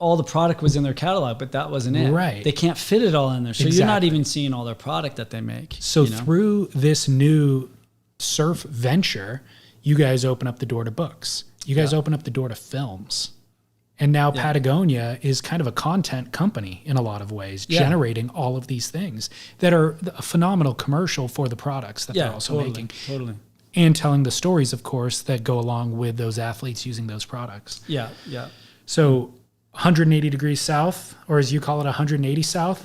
all the product was in their catalog, but that wasn't it. Right. They can't fit it all in there. So You're not even seeing all their product that they make. So through this new surf venture, you guys open up the door to books. You guys open up the door to films. And now Patagonia is kind of a content company in a lot of ways, generating all of these things that are a phenomenal commercial for the products that they're also making. Totally. And telling the stories, of course, that go along with those athletes using those products. Yeah, yeah. So 180 degrees south, or as you call it, 180 south?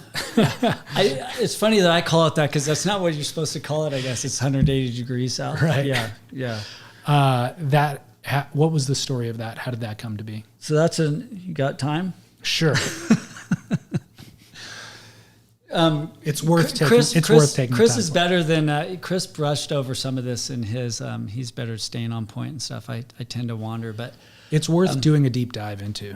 It's funny that I call it that, because that's not what you're supposed to call it, I guess. It's 180 degrees south. Right. Yeah, yeah. What was the story of that? How did that come to be? So you got time? Sure. It's worth taking. Worth taking. Chris is better than Chris brushed over some of this in his. He's better at staying on point and stuff. I tend to wander, but it's worth doing a deep dive into.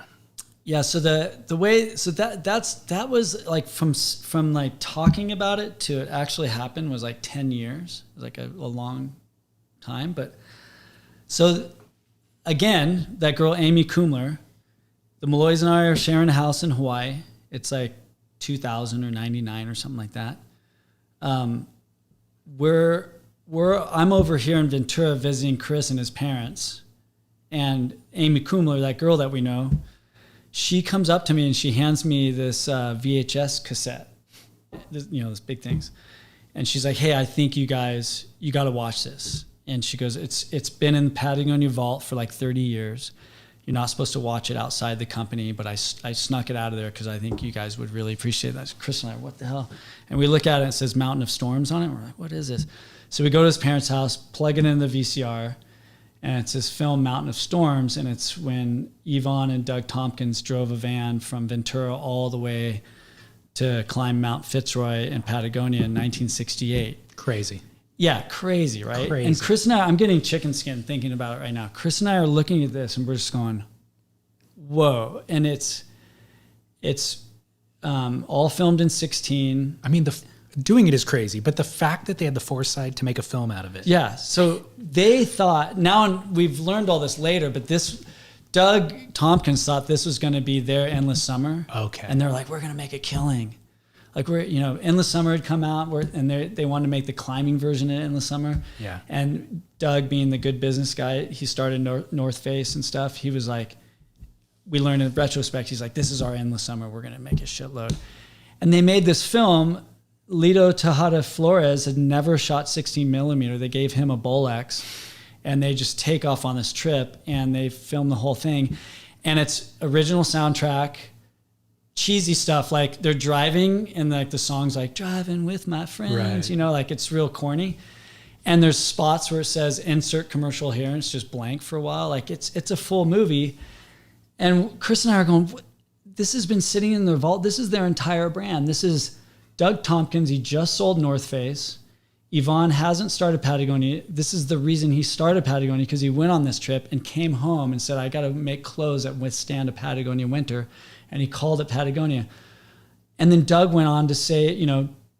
Yeah. So the way that was like from like talking about it to it actually happened was like 10 years. It was like a long time, but so. Again, that girl, Amy Kumler, the Malloys and I are sharing a house in Hawaii. It's like 2000 or 99 or something like that. I'm over here in Ventura visiting Chris and his parents. And Amy Kumler, that girl that we know, she comes up to me and she hands me this VHS cassette, those big things. And she's like, hey, I think you got to watch this. And she goes, it's been in the Patagonia vault for like 30 years. You're not supposed to watch it outside the company, but I snuck it out of there because I think you guys would really appreciate that. Chris and I, what the hell? And we look at it and it says Mountain of Storms on it. We're like, what is this? So we go to his parents' house, plug it in the VCR, and it's this film Mountain of Storms. And it's when Yvon and Doug Tompkins drove a van from Ventura all the way to climb Mount Fitzroy in Patagonia in 1968. Crazy. Yeah, crazy, right? Crazy. And Chris and I, I'm getting chicken skin thinking about it right now. Chris and I are looking at this and we're just going, whoa. And it's all filmed in 16. I mean, doing it is crazy, but the fact that they had the foresight to make a film out of it. Yeah. So they thought, now we've learned all this later, but Doug Tompkins thought this was going to be their Endless Summer. Okay. And they're like, we're going to make a killing. Like Endless Summer had come out, and they wanted to make the climbing version of Endless Summer. Yeah. And Doug, being the good business guy, he started North Face and stuff. He was like, we learned in retrospect, he's like, this is our Endless Summer. We're going to make a shitload. And they made this film. Lito Tejada Flores had never shot 16 millimeter. They gave him a Bolex, and they just take off on this trip, and they film the whole thing. And it's original soundtrack, cheesy stuff, like they're driving and like the song's like driving with my friends, right. Like it's real corny. And there's spots where it says insert commercial here, and it's just blank for a while. Like it's a full movie. And Chris and I are going, this has been sitting in the vault. This is their entire brand. This is Doug Tompkins. He just sold North Face. Yvon hasn't started Patagonia. This is the reason he started Patagonia, because he went on this trip and came home and said, I got to make clothes that withstand a Patagonia winter. And he called it Patagonia. And then Doug went on to say,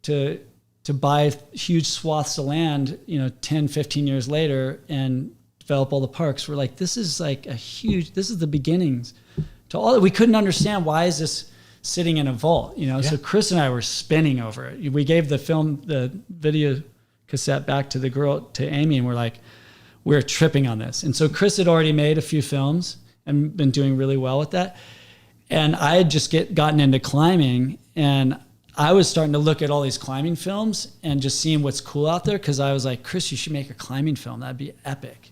to buy huge swaths of land, 10, 15 years later and develop all the parks. We're like, this is like this is the beginnings to all that. We couldn't understand, why is this sitting in a vault, Yeah. So Chris and I were spinning over it. We gave the video cassette back to Amy, and we're tripping on this. And so Chris had already made a few films and been doing really well with that. And I had just gotten into climbing, and I was starting to look at all these climbing films and just seeing what's cool out there. Cause I was like, Chris, you should make a climbing film. That'd be epic.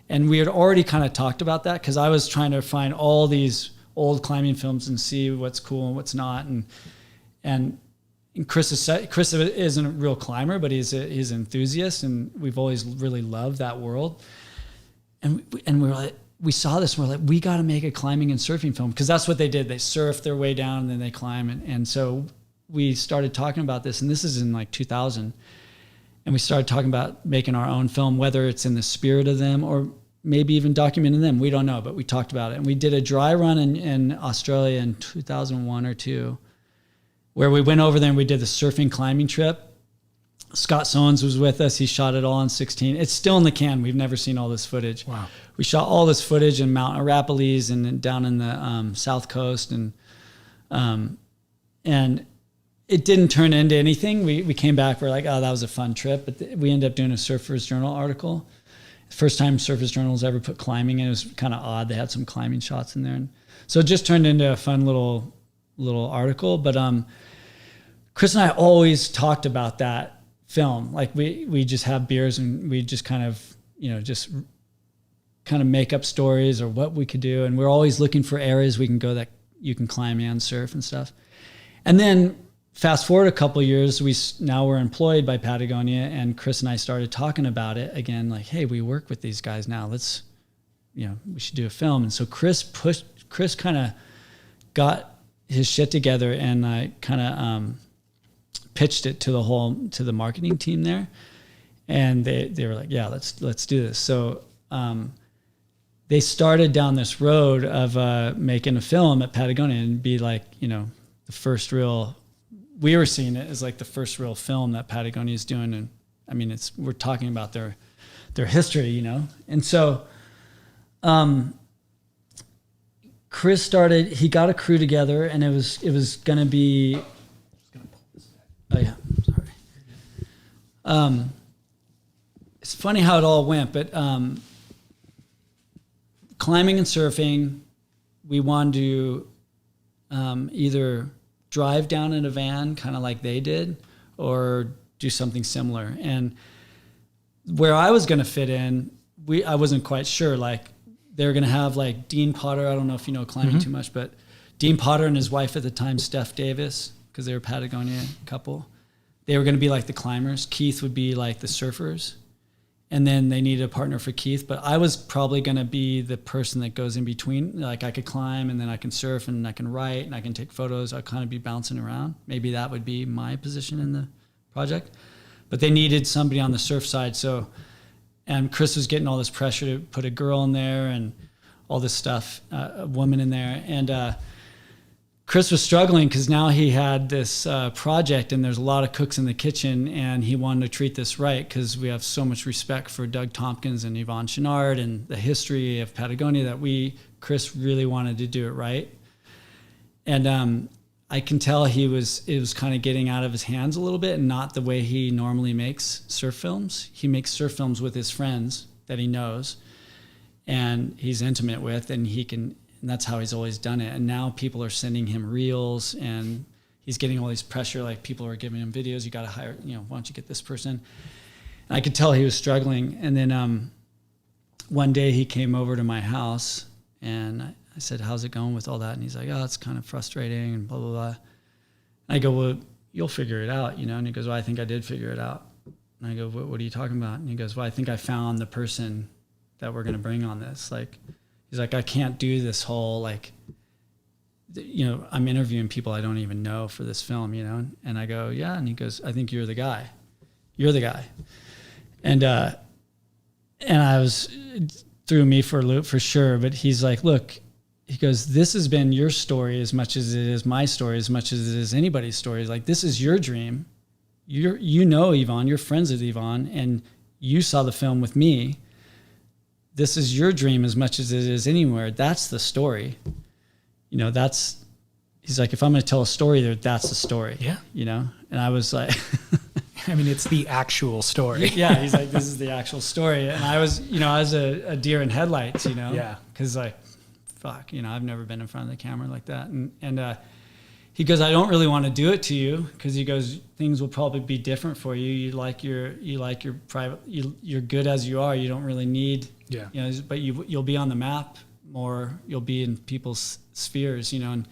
And we had already kind of talked about that, cause I was trying to find all these old climbing films and see what's cool and what's not. And Chris isn't a real climber, but he's an enthusiast, and we've always really loved that world. And we were like, we saw this, and we're like, we got to make a climbing and surfing film, because that's what they did. They surf their way down and then they climb. And so we started talking about this, and this is in like 2000. And we started talking about making our own film, whether it's in the spirit of them or maybe even documenting them. We don't know, but we talked about it. And we did a dry run in Australia in 2001 or 2, where we went over there and we did the surfing climbing trip. Scott Sones was with us. He shot it all in 16. It's still in the can. We've never seen all this footage. Wow. We shot all this footage in Mount Arapiles and down in the South Coast. And it didn't turn into anything. We came back, we're like, oh, that was a fun trip. But we ended up doing a Surfers Journal article. First time Surfers Journal's ever put climbing in. It was kind of odd. They had some climbing shots in there. And so it just turned into a fun little article. But Chris and I always talked about that film. Like we just have beers and we just kind of make up stories or what we could do. And we're always looking for areas we can go that you can climb and surf and stuff. And then fast forward a couple of years, now we're employed by Patagonia, and Chris and I started talking about it again, like, hey, we work with these guys now. Let's, we should do a film. And so Chris kind of got his shit together, and I kind of pitched it to the marketing team there. And they were like, yeah, let's do this. So they started down this road of making a film at Patagonia and be like, the first real, we were seeing it as like the first real film that Patagonia is doing. And I mean, we're talking about their history, And so Chris he got a crew together, and it was going to be, oh yeah, sorry. It's funny how it all went, but climbing and surfing, we wanted to either drive down in a van, kind of like they did, or do something similar. And where I was going to fit in, I wasn't quite sure. Like, they were going to have like Dean Potter. I don't know if you know climbing too much, but Dean Potter and his wife at the time, Steph Davis, because they were a Patagonia couple. They were going to be like the climbers. Keith would be like the surfers. And then they needed a partner for Keith. But I was probably going to be the person that goes in between. Like, I could climb, and then I can surf, and I can write, and I can take photos. I'll kind of be bouncing around. Maybe that would be my position in the project. But they needed somebody on the surf side. And Chris was getting all this pressure to put a girl in there and all this stuff, a woman in there. And Chris was struggling because now he had this project and there's a lot of cooks in the kitchen, and he wanted to treat this right because we have so much respect for Doug Tompkins and Yvon Chouinard and the history of Patagonia that Chris really wanted to do it right. And I can tell it was kind of getting out of his hands a little bit, and not the way he normally makes surf films. He makes surf films with his friends that he knows and he's intimate with, and that's how he's always done it. And now people are sending him reels, and he's getting all these pressure, like people are giving him videos. You got to hire, why don't you get this person? And I could tell he was struggling. And then one day he came over to my house, and I said, how's it going with all that? And he's like, oh, it's kind of frustrating and blah, blah, blah. And I go, well, you'll figure it out, And he goes, well, I think I did figure it out. And I go, what are you talking about? And he goes, well, I think I found the person that we're going to bring on this. He's like, I can't do this whole, I'm interviewing people I don't even know for this film, And I go, yeah. And he goes, I think you're the guy. You're the guy. And I was, threw me for a loop for sure. But he's like, look, he goes, this has been your story as much as it is my story, as much as it is anybody's story. Like, this is your dream. Yvon, you're friends with Yvon, and you saw the film with me. This is your dream as much as it is anywhere. That's the story. He's like, if I'm going to tell a story there, that's the story. Yeah. And I was like, I mean, it's the actual story. Yeah. He's like, this is the actual story. And I was, I was a deer in headlights, Yeah. Cause fuck, I've never been in front of the camera like that. And he goes, I don't really want to do it to you. Cause he goes, things will probably be different for you. You like your private, you're good as you are. You don't really need, but you'll be on the map more. You'll be in people's spheres, and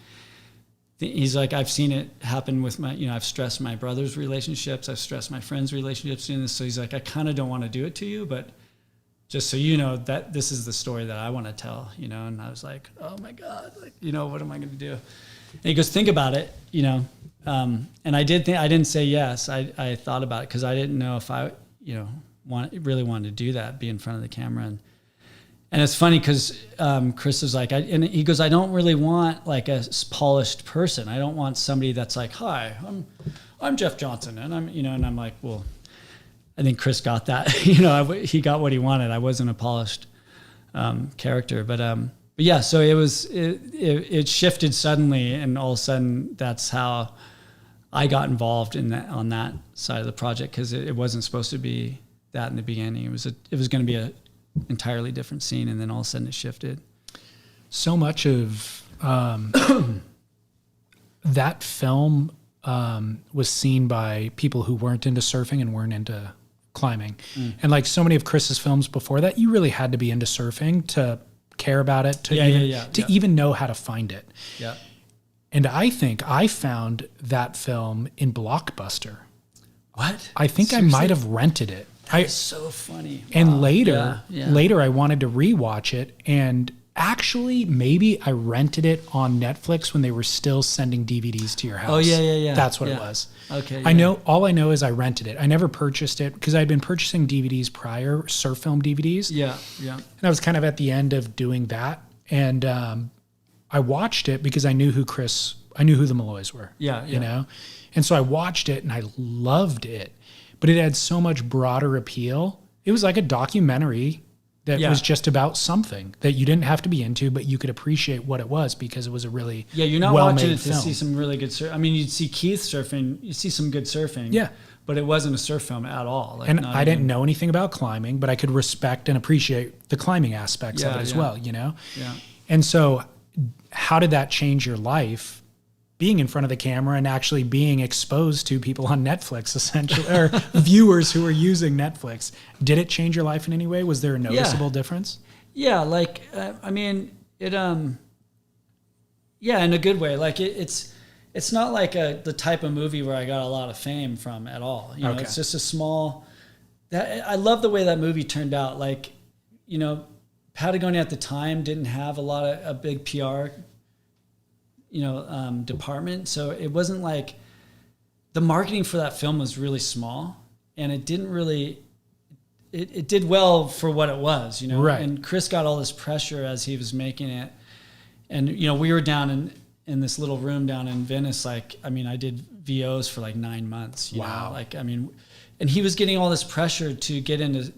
he's like, I've seen it happen with I've stressed my brother's relationships. I've stressed my friends' relationships doing this. So he's like, I kind of don't want to do it to you, but just so you know that this is the story that I want to tell, And I was like, oh my God, what am I going to do? And he goes, think about it, and I didn't say yes. I thought about it because I didn't know if I, really wanted to do that, be in front of the camera. And it's funny because Chris was like, and he goes, I don't really want like a polished person. I don't want somebody that's like, hi, I'm Jeff Johnson. And and I'm like, well, I think Chris got that, he got what he wanted. I wasn't a polished character, but yeah, so it shifted suddenly, and all of a sudden that's how I got involved on that side of the project, because it wasn't supposed to be that in the beginning. It was going to be a entirely different scene, and then all of a sudden it shifted. So much of that film was seen by people who weren't into surfing and weren't into climbing. And like so many of Chris's films before that, you really had to be into surfing to care about it, to even know how to find it. Yeah. And I think I found that film in Blockbuster. What? I think Seriously? I might have rented it. That's so funny. And wow. later I wanted to rewatch it, and actually maybe I rented it on Netflix when they were still sending DVDs to your house. Oh yeah. That's what it was. Okay. All I know is I rented it. I never purchased it because I'd been purchasing DVDs prior, surf film DVDs. Yeah. And I was kind of at the end of doing that, and I watched it because I knew who the Malloys were. Yeah. And so I watched it and I loved it, but it had so much broader appeal. It was like a documentary that was just about something that you didn't have to be into, but you could appreciate what it was because it was a really you're not watching it to film. See some really good surf. I mean, you'd see Keith surfing, you see some good surfing. Yeah. But it wasn't a surf film at all. Like, and I didn't know anything about climbing, but I could respect and appreciate the climbing aspects of it as well, Yeah. And so how did that change your life? Being in front of the camera and actually being exposed to people on Netflix, essentially, or viewers who are using Netflix. Did it change your life in any way? Was there a noticeable difference? Yeah, like, I mean, it, in a good way. Like, it's not like the type of movie where I got a lot of fame from at all. It's just a small, I love the way that movie turned out. Like, Patagonia at the time didn't have a big PR department. So it wasn't like the marketing for that film was really small, and it it did well for what it was, you know. Right. And Chris got all this pressure as he was making it, and you know, we were down in this little room down in Venice. Like, I mean, I did VOs for like 9 months. You know? Like, I mean, and he was getting all this pressure to get into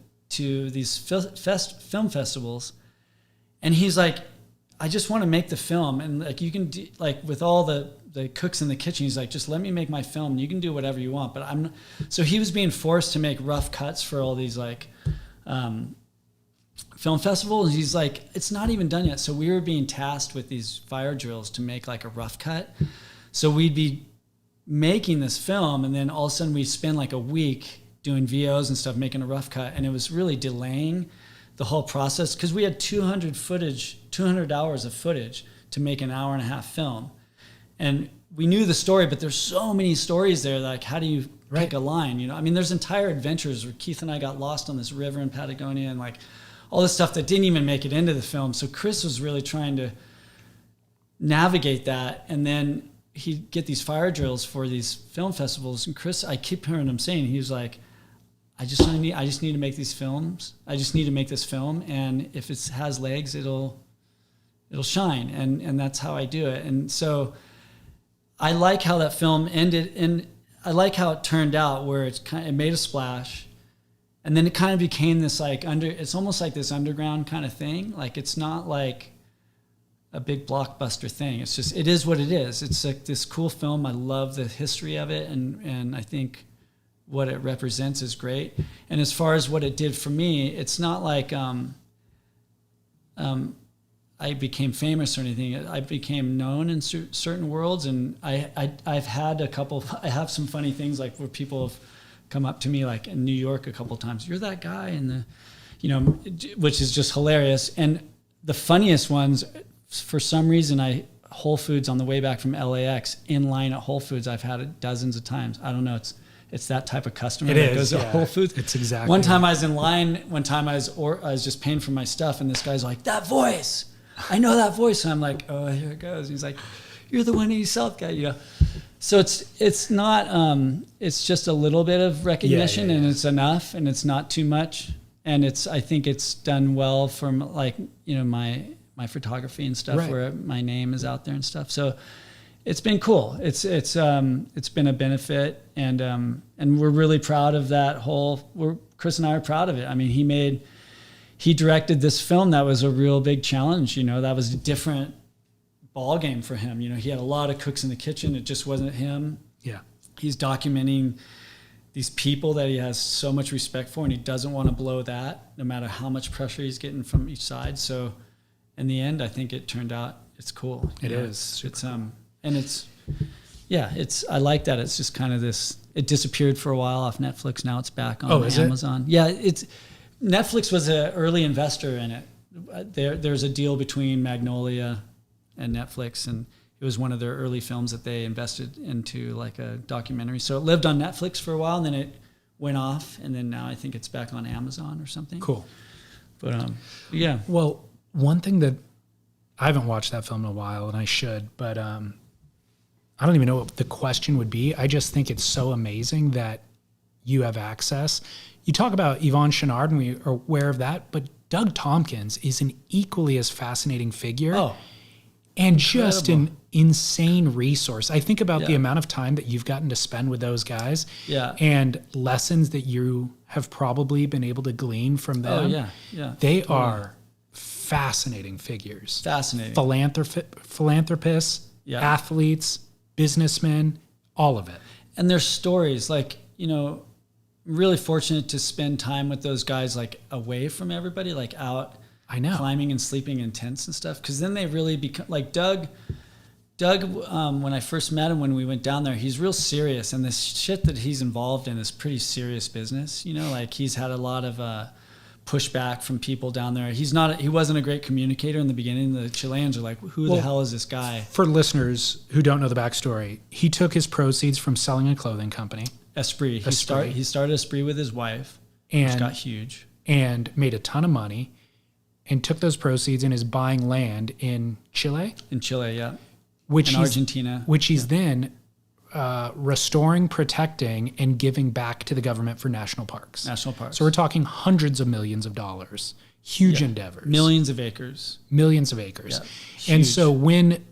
these film festivals, and he's like, I just want to make the film, and like you can do, like with all the cooks in the kitchen, he's like, just let me make my film, and you can do whatever you want. But I'm not. So he was being forced to make rough cuts for all these like film festivals. He's like, it's not even done yet. So we were being tasked with these fire drills to make like a rough cut. So we'd be making this film, and then all of a sudden we'd spend like a week doing VOs and stuff, making a rough cut, and it was really delaying the whole process because we had 200 hours of footage to make an hour and a half film. And we knew the story, but there's so many stories there. Like, how do you pick a line? You know, I mean, there's entire adventures where Keith and I got lost on this river in Patagonia, and like all this stuff that didn't even make it into the film. So Chris was really trying to navigate that, and then he'd get these fire drills for these film festivals. And Chris, I keep hearing him saying, he was like, I just need to make these films. I just need to make this film, and if it has legs, it'll shine, and that's how I do it. And so I like how that film ended, and I like how it turned out, where it made a splash, and then it kind of became this like it's almost like this underground kind of thing. Like, it's not like a big blockbuster thing. It's just, it is what it is. It's like this cool film. I love the history of it, and I think what it represents is great. And as far as what it did for me, it's not like I became famous or anything. I became known in certain worlds, and I've had I have some funny things, like where people have come up to me, like in New York a couple of times, you're that guy, and you know, which is just hilarious. And the funniest ones, for some reason, Whole Foods on the way back from LAX, in line at Whole Foods, I've had it dozens of times. I don't know, it's that type of customer that goes to Whole Foods. It's exactly. One time I was in line. One time I was just paying for my stuff, and this guy's like, "That voice, I know that voice." And I'm like, "Oh, here it goes." And he's like, "You're the Winnie South guy," you know. So it's not. It's just a little bit of recognition, and it's enough, and it's not too much. And I think it's done well for, like, you know, my photography and stuff, where my name is out there and stuff. So it's been cool. It's been a benefit, and we're really proud of that whole. Chris and I are proud of it. I mean, he directed this film that was a real big challenge. You know, that was a different ball game for him. You know, he had a lot of cooks in the kitchen. It just wasn't him. Yeah, he's documenting these people that he has so much respect for, and he doesn't want to blow that, no matter how much pressure he's getting from each side. So, in the end, I think it turned out it's cool. It is. It's and it's I like that. It's just kind of this. It disappeared for a while off Netflix. Now it's back on Amazon. Yeah, Netflix was an early investor in it. There's a deal between Magnolia and Netflix, and it was one of their early films that they invested into, like a documentary. So it lived on Netflix for a while, and then it went off, and then now I think it's back on Amazon or something. Cool. But yeah. Well, one thing that I haven't watched that film in a while, and I should, but I don't even know what the question would be. I just think it's so amazing that you have access. You talk about Yvon Chouinard, and we are aware of that, but Doug Tompkins is an equally as fascinating figure. Oh, and incredible. Just an insane resource. I think about the amount of time that you've gotten to spend with those guys, and lessons that you have probably been able to glean from them. Oh, yeah. They are fascinating figures. Fascinating. Philanthropists, athletes, businessmen, all of it. And their stories, like, you know, I'm really fortunate to spend time with those guys, like, away from everybody, like out climbing and sleeping in tents and stuff. Because then they really become, like Doug, when I first met him, when we went down there, he's real serious. And this shit that he's involved in is pretty serious business. You know, like, he's had a lot of pushback from people down there. He wasn't a great communicator in the beginning. The Chileans are like, who the hell is this guy? For listeners who don't know the backstory, he took his proceeds from selling a clothing company. Esprit. He started Esprit with his wife, which got huge. And made a ton of money, and took those proceeds and is buying land in Chile? In Chile, yeah. In Argentina. Which he's then restoring, protecting, and giving back to the government for national parks. National parks. So we're talking hundreds of millions of dollars. Huge endeavors. Millions of acres. Millions of acres. Yeah, and so when,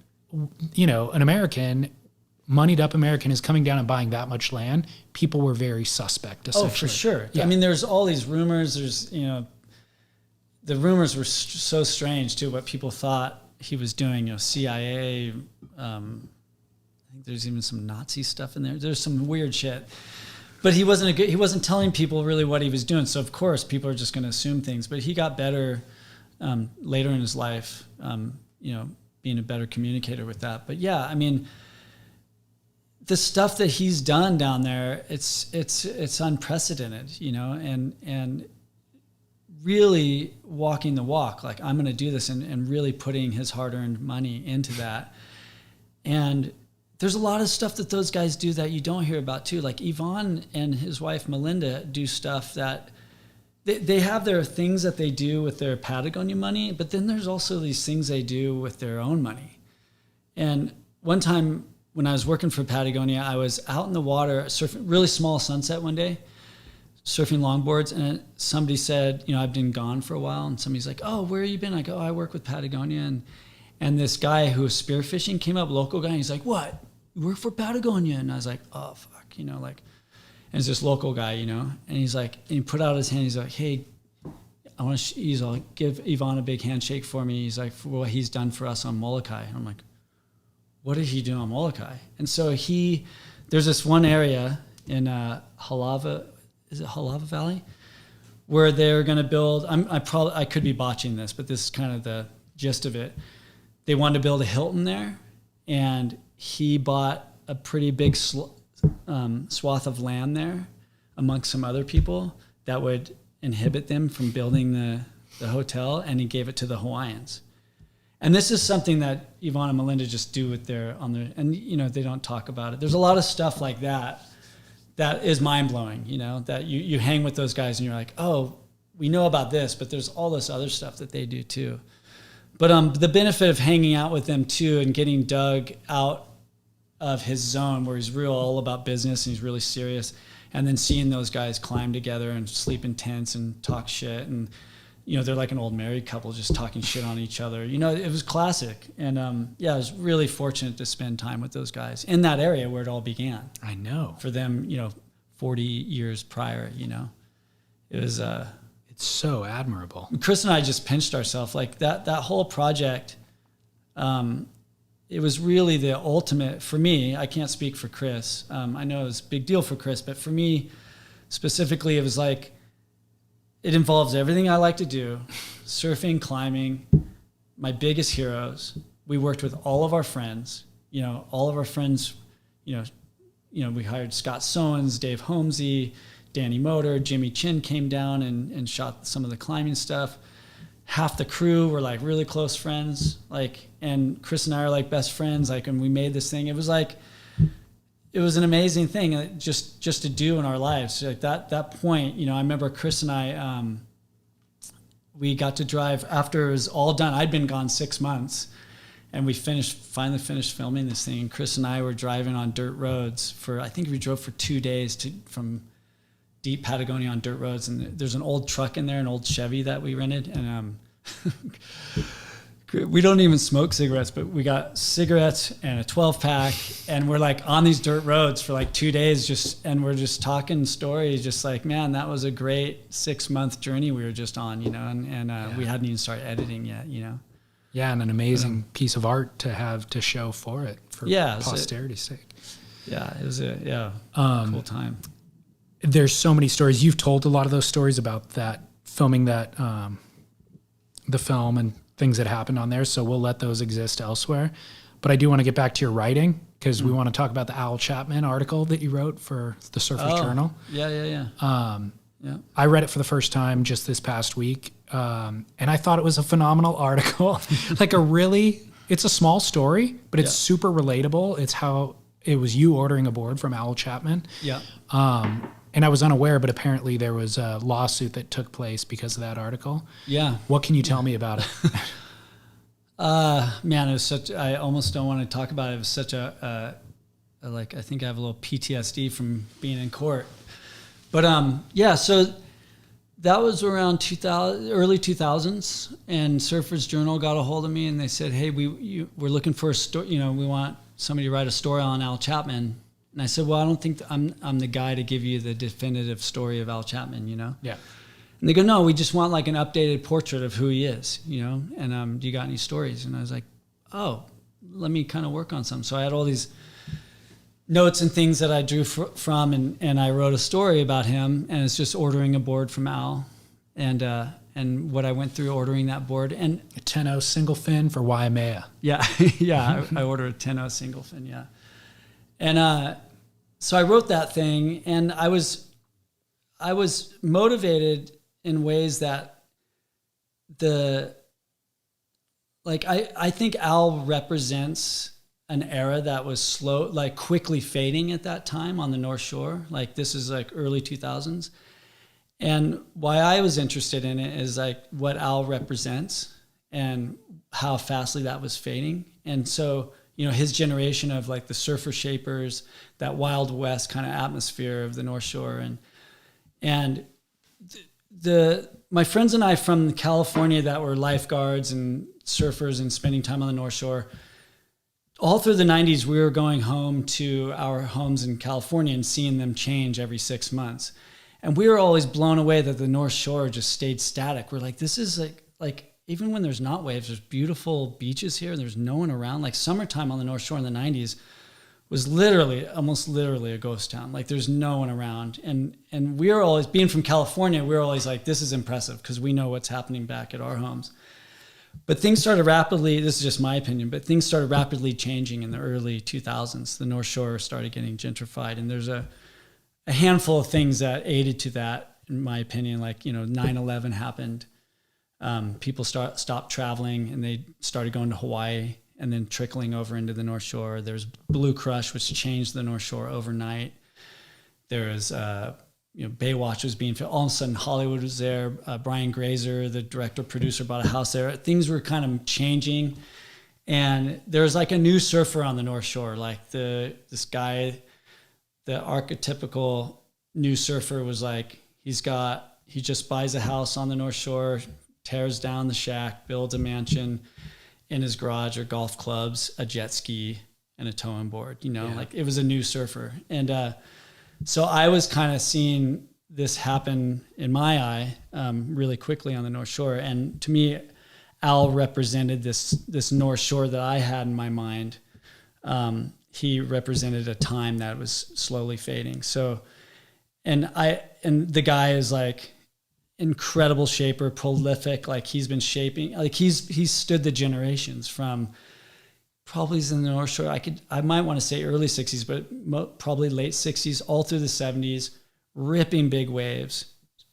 you know, an American, moneyed up American is coming down and buying that much land, people were very suspect, essentially. Oh, for sure. Yeah. I mean, there's all these rumors. There's, you know, the rumors were so strange, too, what people thought he was doing, you know, CIA. I think there's even some Nazi stuff in there. There's some weird shit. But he wasn't telling people really what he was doing. So, of course, people are just going to assume things. But he got better later in his life, you know, being a better communicator with that. But, yeah, I mean, the stuff that he's done down there, it's unprecedented, you know, and really walking the walk. Like, I'm going to do this and really putting his hard-earned money into that. And there's a lot of stuff that those guys do that you don't hear about too. Like Yvon and his wife Melinda do stuff that they have their things that they do with their Patagonia money, but then there's also these things they do with their own money. And one time when I was working for Patagonia, I was out in the water surfing, really small sunset one day, surfing longboards, and somebody said, you know, I've been gone for a while, and somebody's like, oh, where have you been? I go, oh, I work with Patagonia, and this guy who was spearfishing came up, local guy, and he's like, what? You work for Patagonia? And I was like, oh, fuck, you know, like, and it's this local guy, you know, and he's like, and he put out his hand, he's like, hey, I want to, I'll give Yvon a big handshake for me. He's like, for what he's done for us on Molokai. And I'm like, what did he do on Molokai? And so there's this one area in Halava, is it Halava Valley? Where they're going to build, I could be botching this, but this is kind of the gist of it. They wanted to build a Hilton there, and he bought a pretty big swath of land there amongst some other people that would inhibit them from building the hotel, and he gave it to the Hawaiians. And this is something that Yvon and Melinda just do with and you know, they don't talk about it. There's a lot of stuff like that is mind-blowing, you know, that you hang with those guys and you're like, oh, we know about this, but there's all this other stuff that they do too. But the benefit of hanging out with them too and getting Doug out of his zone where he's real all about business and he's really serious, and then seeing those guys climb together and sleep in tents and talk shit, and you know, they're like an old married couple just talking shit on each other. You know, it was classic. And yeah, I was really fortunate to spend time with those guys in that area where it all began. I know. For them, you know, 40 years prior, you know. It was it's so admirable. Chris and I just pinched ourselves. Like that whole project, it was really the ultimate for me. I can't speak for Chris. I know it was a big deal for Chris, but for me specifically, it was like, it involves everything I like to do, surfing, climbing, my biggest heroes. We worked with all of our friends, you know, you know, we hired Scott Sowens, Dave Holmesy, Danny Motor, Jimmy Chin came down and shot some of the climbing stuff. Half the crew were like really close friends, like, and Chris and I are like best friends. Like, when we made this thing, it was an amazing thing just to do in our lives. Like that point, you know, I remember Chris and I, we got to drive after it was all done. I'd been gone 6 months, and we finally finished filming this thing. And Chris and I were driving on dirt roads I think we drove for 2 days from deep Patagonia on dirt roads. And there's an old truck in there, an old Chevy that we rented. And, we don't even smoke cigarettes, but we got cigarettes and a 12-pack, and we're like on these dirt roads for like 2 days and we're just talking stories, just like, man, that was a great 6-month journey we were just on, you know, and we hadn't even started editing yet, you know. Yeah, and an amazing piece of art to have to show for posterity's sake. Yeah, it was a cool time. There's so many stories. You've told a lot of those stories about that, filming that, the film and things that happened on there, so we'll let those exist elsewhere. But I do want to get back to your writing, because we want to talk about the Al Chapman article that you wrote for the Surfer's Journal. Yeah. I read it for the first time just this past week, and I thought it was a phenomenal article. It's a small story, but it's super relatable. It's how it was you ordering a board from Al Chapman. Yeah. And I was unaware, but apparently there was a lawsuit that took place because of that article. Yeah. What can you tell me about it? Man, it was I almost don't want to talk about it. It was such a I think I have a little PTSD from being in court. But so that was around 2000, early 2000s, and Surfers Journal got a hold of me and they said, hey, we're looking for a story, we want somebody to write a story on Al Chapman. And I said, well, I don't think I'm the guy to give you the definitive story of Al Chapman, Yeah. And they go, no, we just want like an updated portrait of who he is, and do you got any stories? And I was like, oh, let me kind of work on some. So I had all these notes and things that I drew from, and I wrote a story about him, and it's just ordering a board from Al, and what I went through ordering that board. And a 10-0 single fin for Waimea. Yeah, I ordered a 10-0 single fin, yeah. And so I wrote that thing, and I was motivated in ways that I think Al represents an era that was slow, like quickly fading at that time on the North Shore. Like this is like early 2000s. And why I was interested in it is like what Al represents and how fastly that was fading. And so, his generation of like the surfer shapers, that Wild West kind of atmosphere of the North Shore. And my friends and I from California that were lifeguards and surfers and spending time on the North Shore, all through the 90s, we were going home to our homes in California and seeing them change every 6 months. And we were always blown away that the North Shore just stayed static. We're like, this is like even when there's not waves, there's beautiful beaches here. There's no one around. Like summertime on the North Shore in the 90s was almost literally a ghost town. Like there's no one around. And we were always, being from California, we were always like, this is impressive because we know what's happening back at our homes. But things started rapidly, this is just my opinion, but things started rapidly changing in the early 2000s. The North Shore started getting gentrified, and there's a handful of things that aided to that, in my opinion. Like, 9/11 happened. People stopped traveling, and they started going to Hawaii and then trickling over into the North Shore. There's Blue Crush, which changed the North Shore overnight. There was Baywatch was being filmed. All of a sudden, Hollywood was there. Brian Grazer, the director producer, bought a house there. Things were kind of changing, and there was like a new surfer on the North Shore. Like this guy, the archetypical new surfer was like he just buys a house on the North Shore, tears down the shack, builds a mansion. In his garage are golf clubs, a jet ski, and a towing board. Like it was a new surfer, and so I was kind of seeing this happen in my eye really quickly on the North Shore. And to me, Al represented this North Shore that I had in my mind. He represented a time that was slowly fading. So, and the guy is like incredible shaper, prolific. Like he's been shaping, like he's stood the generations from. Probably in the North Shore. I might want to say early 60s, but probably late 60s, all through the 70s, ripping big waves,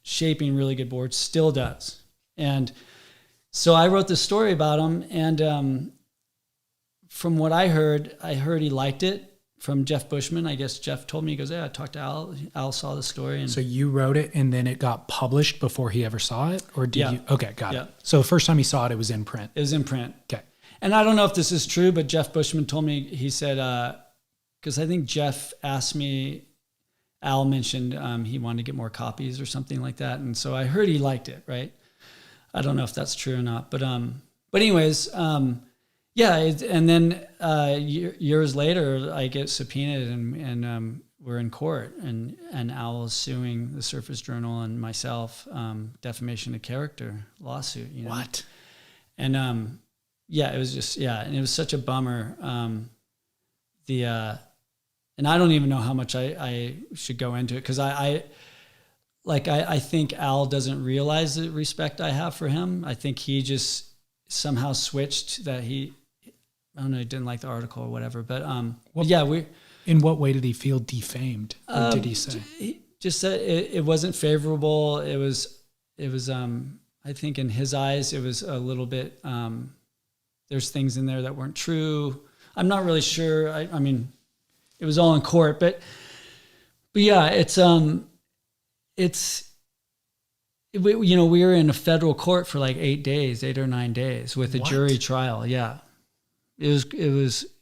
shaping really good boards, still does. And so I wrote this story about him, and from what I heard he liked it from Jeff Bushman. I guess Jeff told me, he goes, yeah, I talked to Al. Al saw the story. And so you wrote it, and then it got published before he ever saw it? Or did you? Okay, got it. Yeah. So the first time he saw it, it was in print. It was in print. Okay. And I don't know if this is true, but Jeff Bushman told me, he said, because I think Jeff asked me, Al mentioned he wanted to get more copies or something like that. And so I heard he liked it, right? I don't know if that's true or not. But anyways, yeah. And then years later, I get subpoenaed and we're in court. And Al is suing the Surfers Journal and myself, defamation of character lawsuit. What? And yeah, it was just, and it was such a bummer. And I don't even know how much I should go into it, because I think Al doesn't realize the respect I have for him. I think he just somehow switched that I don't know, he didn't like the article or whatever, but in what way did he feel defamed? What did he say? He just said it wasn't favorable. It was I think in his eyes, it was a little bit, there's things in there that weren't true. I'm not really sure. I mean, it was all in court, but yeah, we were in a federal court for like 8 or 9 days with a jury trial. Yeah. It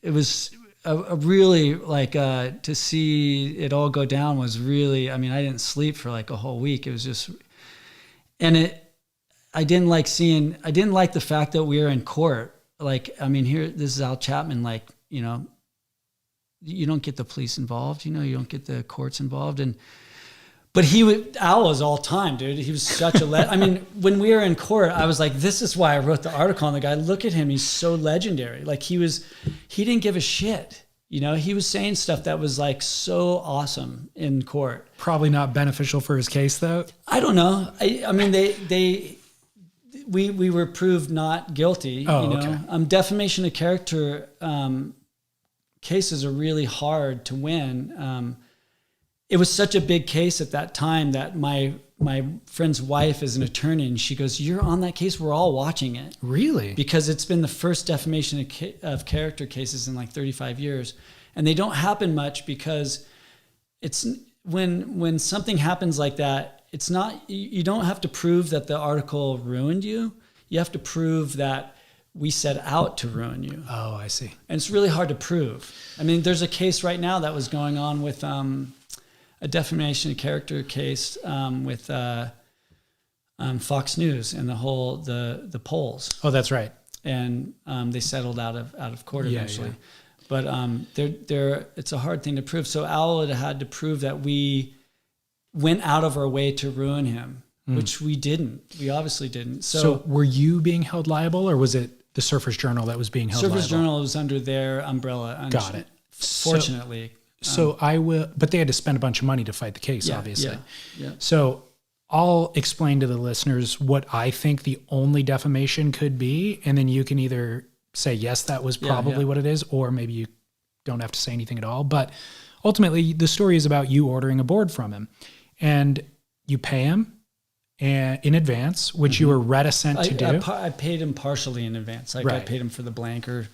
was a really like to see it all go down was really, I mean, I didn't sleep for like a whole week. It was just, and I didn't like the fact that we were in court. Like, I mean, this is Al Chapman, like, you know, you don't get the police involved, you know, you don't get the courts involved. But Al was all time, dude. He was such a I mean, when we were in court, I was like, this is why I wrote the article on the guy. Look at him. He's so legendary. Like he didn't give a shit. You know, he was saying stuff that was like so awesome in court. Probably not beneficial for his case though. I don't know. I mean, we were proved not guilty. Oh, you know? Okay. Defamation of character cases are really hard to win. It was such a big case at that time that my friend's wife is an attorney, and she goes, "You're on that case. We're all watching it." Really? Because it's been the first defamation of character cases in like 35 years, and they don't happen much because it's when something happens like that. It's not, you don't have to prove that the article ruined you. You have to prove that we set out to ruin you. Oh, I see. And it's really hard to prove. I mean, there's a case right now that was going on with a defamation of character case with Fox News and the polls. Oh, that's right. And they settled out of court eventually. Yeah. But it's a hard thing to prove. So Al had to prove that we went out of our way to ruin him, which we didn't. We obviously didn't. So were you being held liable, or was it the Surfers Journal that was being held liable? Surfers Journal was under their umbrella. Got it. Fortunately. But they had to spend a bunch of money to fight the case, obviously. Yeah. So I'll explain to the listeners what I think the only defamation could be, and then you can either say, yes, that was probably what it is, or maybe you don't have to say anything at all. But ultimately, the story is about you ordering a board from him, and you pay him in advance, which you were reticent to do. I paid him partially in advance. Like I paid him for the blank or...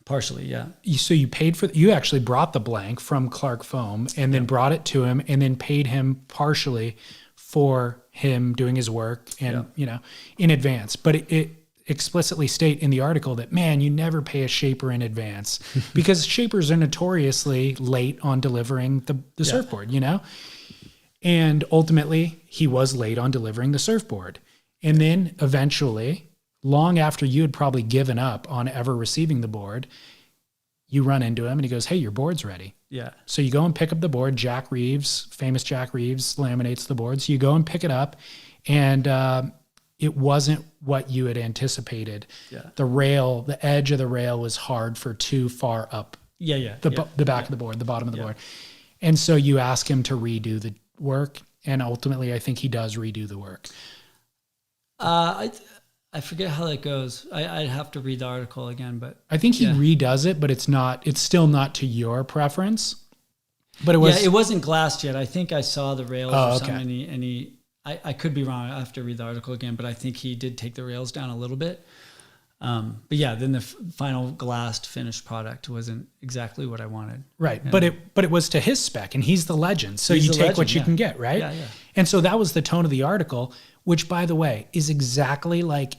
Partially, yeah. So you actually brought the blank from Clark Foam and then brought it to him and then paid him partially for him doing his work and, you know, in advance. But it explicitly state in the article that, man, you never pay a shaper in advance because shapers are notoriously late on delivering the surfboard, you know? And ultimately, he was late on delivering the surfboard. And then eventually... long after you had probably given up on ever receiving the board, you run into him and he goes, "Hey, your board's ready." Yeah. So you go and pick up the board. Famous Jack Reeves laminates the board. So you go and pick it up and it wasn't what you had anticipated. Yeah. The edge of the rail was hard for too far up. The back of the board, the bottom of the board. And so you ask him to redo the work. And ultimately, I think he does redo the work. I forget how that goes. I'd have to read the article again, but I think he redoes it, but it's still not to your preference. But it wasn't glassed yet. I think I saw the rails or something, and I could be wrong. I have to read the article again, but I think he did take the rails down a little bit. But yeah, then the final glassed finished product wasn't exactly what I wanted. Right. And but it was to his spec, and he's the legend. So you take what you can get, right? Yeah. And so that was the tone of the article, which, by the way, is exactly like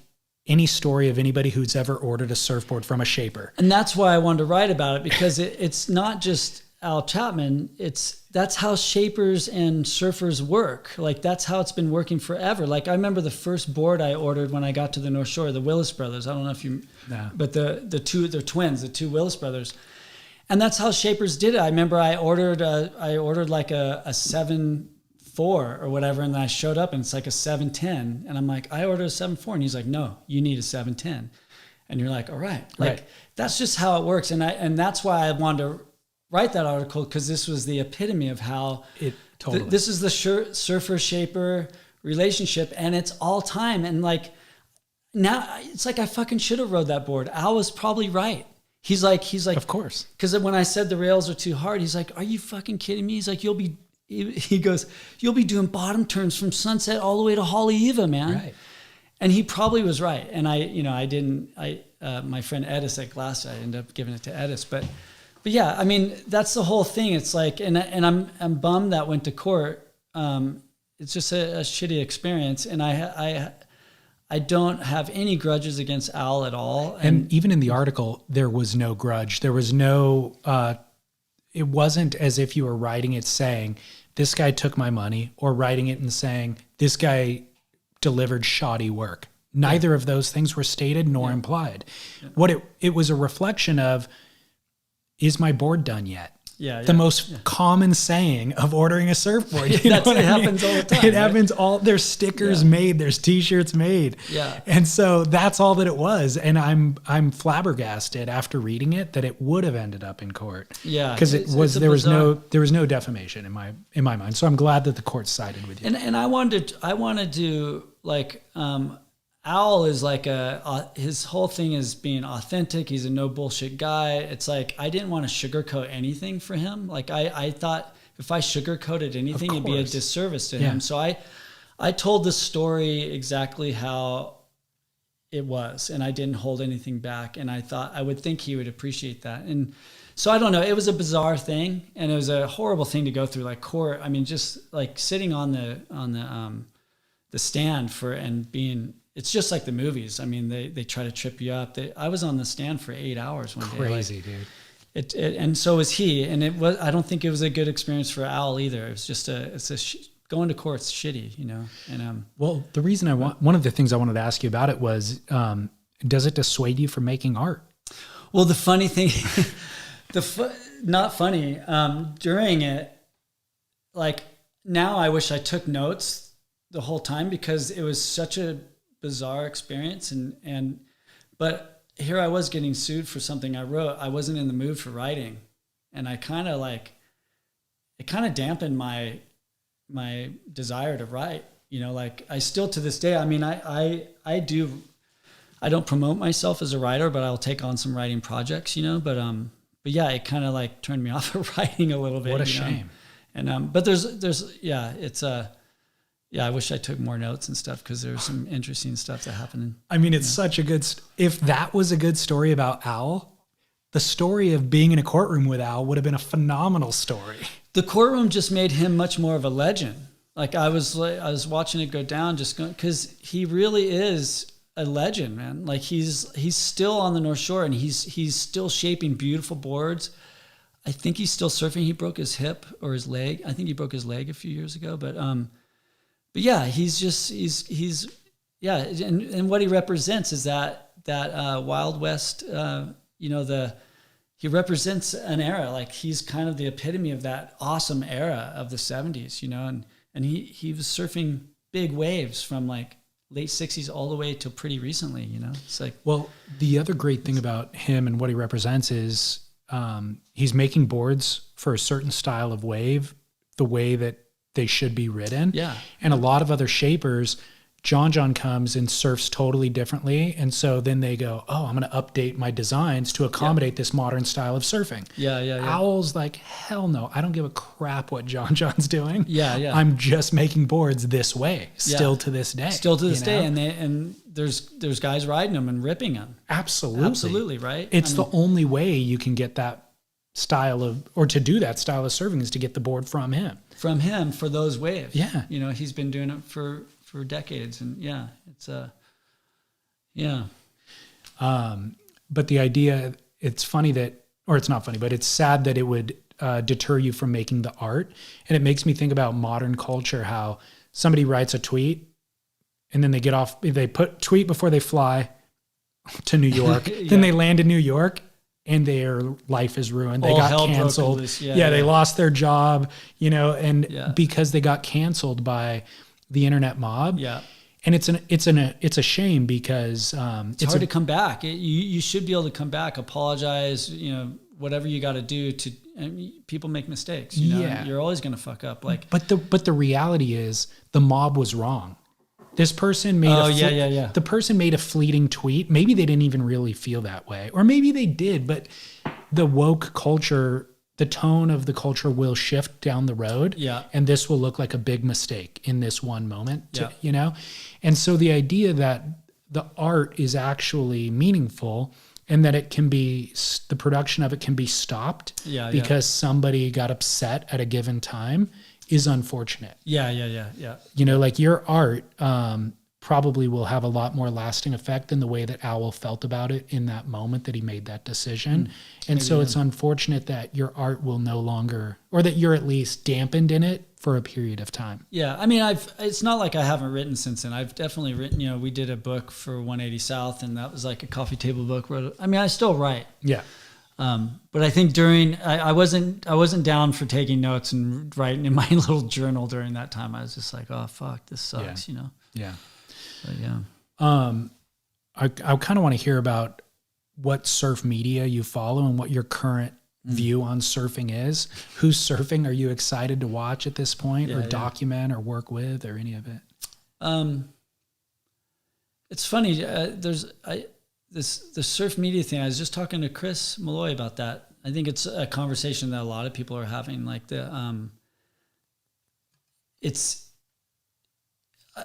any story of anybody who's ever ordered a surfboard from a shaper. And that's why I wanted to write about it, because it's not just Al Chapman. That's how shapers and surfers work. Like, that's how it's been working forever. Like, I remember the first board I ordered when I got to the North Shore, the Willis brothers. I don't know if you, but they're twins, the two Willis brothers. And that's how shapers did it. I remember I ordered like a 7.4 or whatever, and then I showed up and it's like a 7.10, and I'm like, I ordered a 7.4, and he's like, no, you need a 7.10, and you're like, all right, like that's just how it works, and that's why I wanted to write that article, because this was the epitome of how this is the surfer shaper relationship, and it's all time, and like now it's like I fucking should have rode that board. Al was probably right. He's like, of course, because when I said the rails are too hard, he's like, are you fucking kidding me? He's like, he goes, you'll be doing bottom turns from Sunset all the way to Haleiwa, man. Right. And he probably was right. And my friend Edis at Glass, I ended up giving it to Edis. But yeah, I mean, that's the whole thing. It's like, and I'm bummed that went to court. It's just a shitty experience. And I don't have any grudges against Al at all. And even in the article, there was no grudge. There was no, it wasn't as if you were writing it saying, this guy took my money, or writing it and saying, this guy delivered shoddy work. Neither of those things were stated nor implied. What it was a reflection of, is my board done yet? The most common saying of ordering a surfboard. You know what it I mean? happens all the time. It happens there's stickers made, there's t-shirts made. Yeah. And so that's all that it was. And I'm flabbergasted after reading it that it would have ended up in court. Yeah. Because there was no defamation in my mind. So I'm glad that the court sided with you. And I wanted to like, Al is like his whole thing is being authentic. He's a no bullshit guy. It's like, I didn't want to sugarcoat anything for him. Like I thought if I sugarcoated anything, it'd be a disservice to him. So I told the story exactly how it was, and I didn't hold anything back. And I would think he would appreciate that. And so I don't know, it was a bizarre thing, and it was a horrible thing to go through, like court. I mean, just like sitting on the stand and being, it's just like the movies. I mean, they try to trip you up. I was on the stand for 8 hours one day. Crazy, dude. And so was he. And I don't think it was a good experience for Al either. It was just going to court's shitty, you know? And, well, the reason one of the things I wanted to ask you about it was, does it dissuade you from making art? Well, the funny thing, not funny, during it, like now I wish I took notes the whole time because it was such a bizarre experience. But here I was getting sued for something I wrote. I wasn't in the mood for writing. And it kind of dampened my desire to write, you know, like I still to this day, I mean, I don't promote myself as a writer, but I'll take on some writing projects, you know, but yeah, it kind of like turned me off of writing a little bit. What a shame. And, but I wish I took more notes and stuff because there's some interesting stuff that happened. I mean, it's such a good, if that was a good story about Al, the story of being in a courtroom with Al would have been a phenomenal story. The courtroom just made him much more of a legend. Like I was watching it go down just because he really is a legend, man. Like he's still on the North Shore and he's still shaping beautiful boards. I think he's still surfing. He broke his hip or his leg. I think he broke his leg a few years ago, but yeah, he's and what he represents is that Wild West, you know, he represents an era. Like he's kind of the epitome of that awesome era of the 70s, you know, and he was surfing big waves from like late 60s all the way to pretty recently, you know. It's like, well, the other great thing about him and what he represents is he's making boards for a certain style of wave, the way that they should be ridden. Yeah. And a lot of other shapers, John comes and surfs totally differently. And so then they go, oh, I'm going to update my designs to accommodate this modern style of surfing. Yeah. Owl's like, hell no, I don't give a crap what John's doing. Yeah. I'm just making boards this way, still to this day. Still to this day. And there's guys riding them and ripping them. Absolutely, right? It's the only way you can get that style of, or to do that style of surfing is to get the board from him. For those waves. Yeah. You know, he's been doing it for decades, and yeah, it's but the idea, it's funny that, or it's not funny, but it's sad that it would deter you from making the art. And it makes me think about modern culture, how somebody writes a tweet and then they get off, they put tweet before they fly to New York, then they land in New York and their life is ruined. They got canceled. They lost their job, you know, and because they got canceled by the internet mob. Yeah. And it's a shame because it's hard to come back. You should be able to come back, apologize, you know, whatever you got to do to. People make mistakes. You know? Yeah. You're always going to fuck up. Like, but the reality is the mob was wrong. This person made the person made a fleeting tweet. Maybe they didn't even really feel that way, or maybe they did. But the woke culture, the tone of the culture will shift down the road. Yeah. And this will look like a big mistake in this one moment, you know? And so the idea that the art is actually meaningful and that it can be, the production of it can be stopped because somebody got upset at a given time is unfortunate. Yeah. You know, like your art, probably will have a lot more lasting effect than the way that Owl felt about it in that moment that he made that decision. And so it's unfortunate that your art will no longer, or that you're at least dampened in it for a period of time. Yeah. I mean, it's not like I haven't written since then. I've definitely written, you know, we did a book for 180 South, and that was like a coffee table book. I mean, I still write. Yeah. But I think I wasn't down for taking notes and writing in my little journal during that time. I was just like, oh fuck, this sucks, you know? Yeah. But yeah. I kind of want to hear about what surf media you follow and what your current view on surfing is. Who's surfing are you excited to watch at this point, or document or work with, or any of it? It's funny. The surf media thing, I was just talking to Chris Malloy about that. I think it's a conversation that a lot of people are having. Like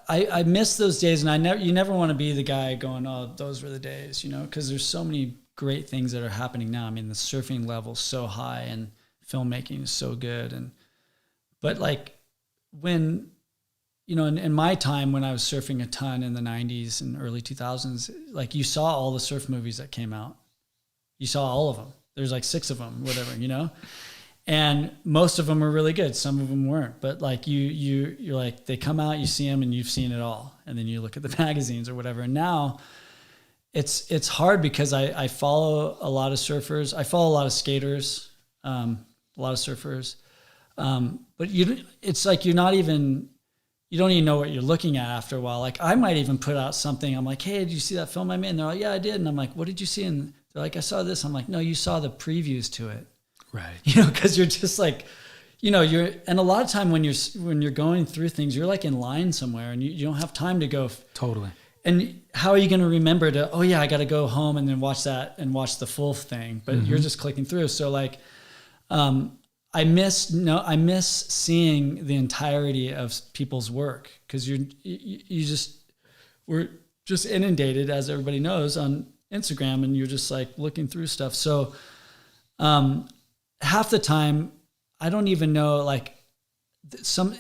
I miss those days, and you never want to be the guy going, oh, those were the days, you know, because there's so many great things that are happening now. I mean, the surfing level's so high and filmmaking is so good. But like when, you know, in my time when I was surfing a ton in the 90s and early 2000s, like you saw all the surf movies that came out. You saw all of them. There's like 6 of them, whatever, you know? And most of them are really good. Some of them weren't. But like you're like, they come out, you see them, and you've seen it all. And then you look at the magazines or whatever. And now it's hard because I follow a lot of surfers. I follow a lot of skaters, a lot of surfers. But it's like you don't even know what you're looking at after a while. Like I might even put out something. I'm like, hey, did you see that film I made? And they're like, yeah, I did. And I'm like, what did you see? And they're like, I saw this. I'm like, no, you saw the previews to it. Right. You know, because you're just like, you know, and a lot of time when you're going through things, you're like in line somewhere and you don't have time to go. Totally. And how are you going to remember to, oh yeah, I got to go home and then watch that and watch the full thing. But you're just clicking through. So like, I miss seeing the entirety of people's work, because we're just inundated, as everybody knows, on Instagram, and you're just like looking through stuff. So, half the time I don't even know, like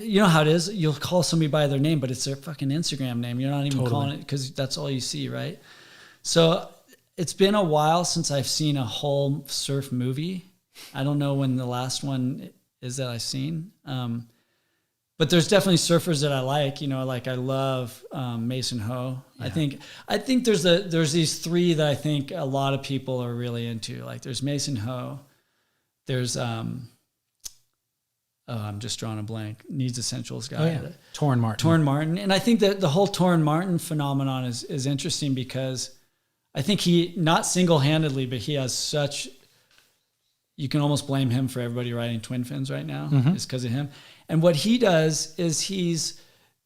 you know how it is. You'll call somebody by their name, but it's their fucking Instagram name. You're not even calling it, because that's all you see. Right. So it's been a while since I've seen a whole surf movie. I don't know when the last one is that I've seen. But there's definitely surfers that I like, you know, like I love Mason Ho. Yeah. I think there's these 3 that I think a lot of people are really into. Like there's Mason Ho, there's I'm just drawing a blank. Needs Essentials guy. Oh, yeah. Torren Martin. And I think that the whole Torren Martin phenomenon is interesting, because I think he, not single-handedly, but he has such, you can almost blame him for everybody riding twin fins right now. It's because of him. And what he does is he's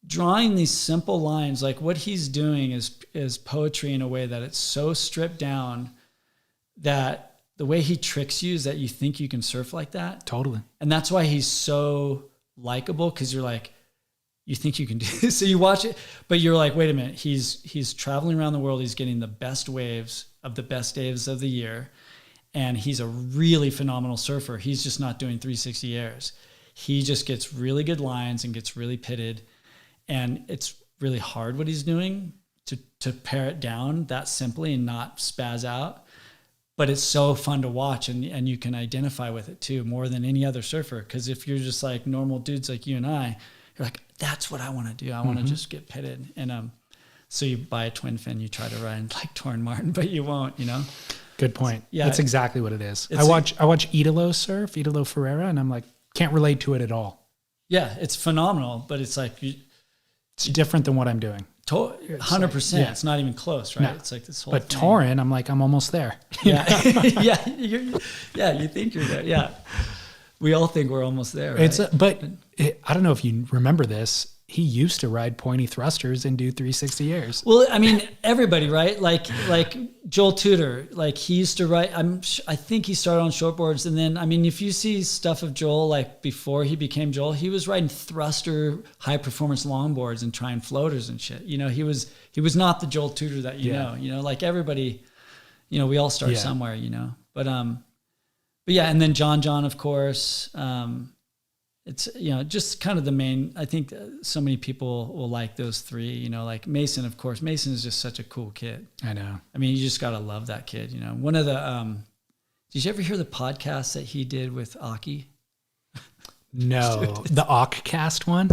drawing these simple lines. Like what he's doing is poetry in a way that it's so stripped down that the way he tricks you is that you think you can surf like that. Totally. And that's why he's so likable, because you're like, you think you can do this. So you watch it, but you're like, wait a minute, he's traveling around the world. He's getting the best waves of the best days of the year. And he's a really phenomenal surfer. He's just not doing 360 airs. He just gets really good lines and gets really pitted. And it's really hard what he's doing to pare it down that simply and not spaz out. But it's so fun to watch, and you can identify with it too, more than any other surfer. Because if you're just like normal dudes like you and I, you're like, that's what I want to do. I want to just get pitted. And so you buy a twin fin, you try to ride like Torren Martin, but you won't, you know? Good point. Yeah, that's exactly what it is. I watch Italo surf, Italo Ferreira, and I'm like, can't relate to it at all. Yeah, it's phenomenal, but it's like it's different than what I'm doing. 100%. Like, It's not even close, right? No. It's like this whole But thing. Torren, I'm like, I'm almost there. Yeah. You think you're there. Yeah. We all think we're almost there, right? I don't know if you remember this. He used to ride pointy thrusters and do 360 airs. Well, I mean, everybody, right? Like Joel Tudor, like he used to ride, I think he started on shortboards. And then, I mean, if you see stuff of Joel, like before he became Joel, he was riding thruster high performance longboards and trying floaters and shit. You know, he was not the Joel Tudor that you know, like everybody, you know, we all start somewhere, you know, but yeah. And then John, of course, it's, just kind of the main, I think so many people will like those three, like Mason, of course. Mason is just such a cool kid. I know. I mean, you just got to love that kid, One of the, did you ever hear the podcast that he did with Aki? No, the Ockcast one?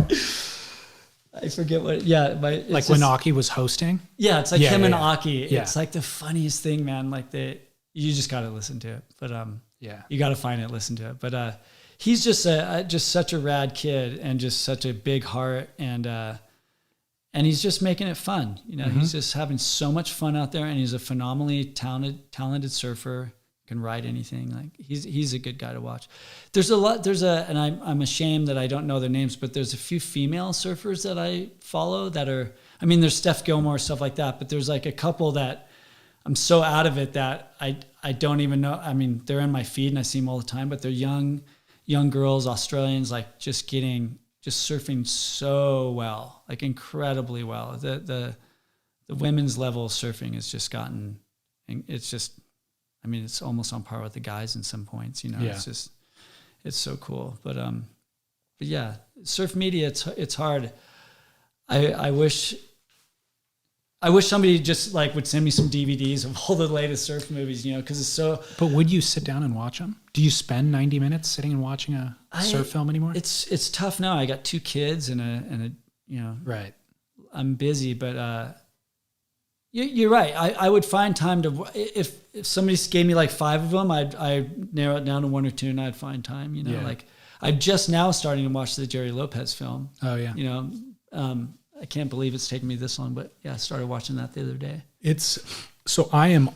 I forget what, yeah. Like when Aki was hosting? Yeah, it's like him and yeah. Aki. Yeah. It's like the funniest thing, man. Like you just got to listen to it. But yeah, you got to find it, listen to it. But he's just just such a rad kid and just such a big heart, and he's just making it fun. He's just having so much fun out there, and he's a phenomenally talented surfer. Can ride anything. Like he's a good guy to watch. And I'm ashamed that I don't know their names, but there's a few female surfers that I follow that are, I mean, there's Steph Gilmore, stuff like that, but there's like a couple that I'm so out of it that I don't even know. I mean, they're in my feed and I see them all the time, but they're young girls, Australians, like just surfing so well, like incredibly well. The women's level of surfing has just gotten, it's just, I mean, it's almost on par with the guys in some points, Yeah. It's so cool. But yeah, surf media, it's hard. I wish somebody just like would send me some DVDs of all the latest surf movies, because it's so. But would you sit down and watch them? Do you spend 90 minutes sitting and watching a surf film anymore? It's tough now. I got 2 kids and a right. I'm busy, but you're right. I would find time to, if somebody gave me like 5 of them, I'd narrow it down to 1 or 2 and I'd find time, Yeah. like I'm just now starting to watch the Jerry Lopez film. Oh yeah. I can't believe it's taken me this long, but yeah, I started watching that the other day. So I am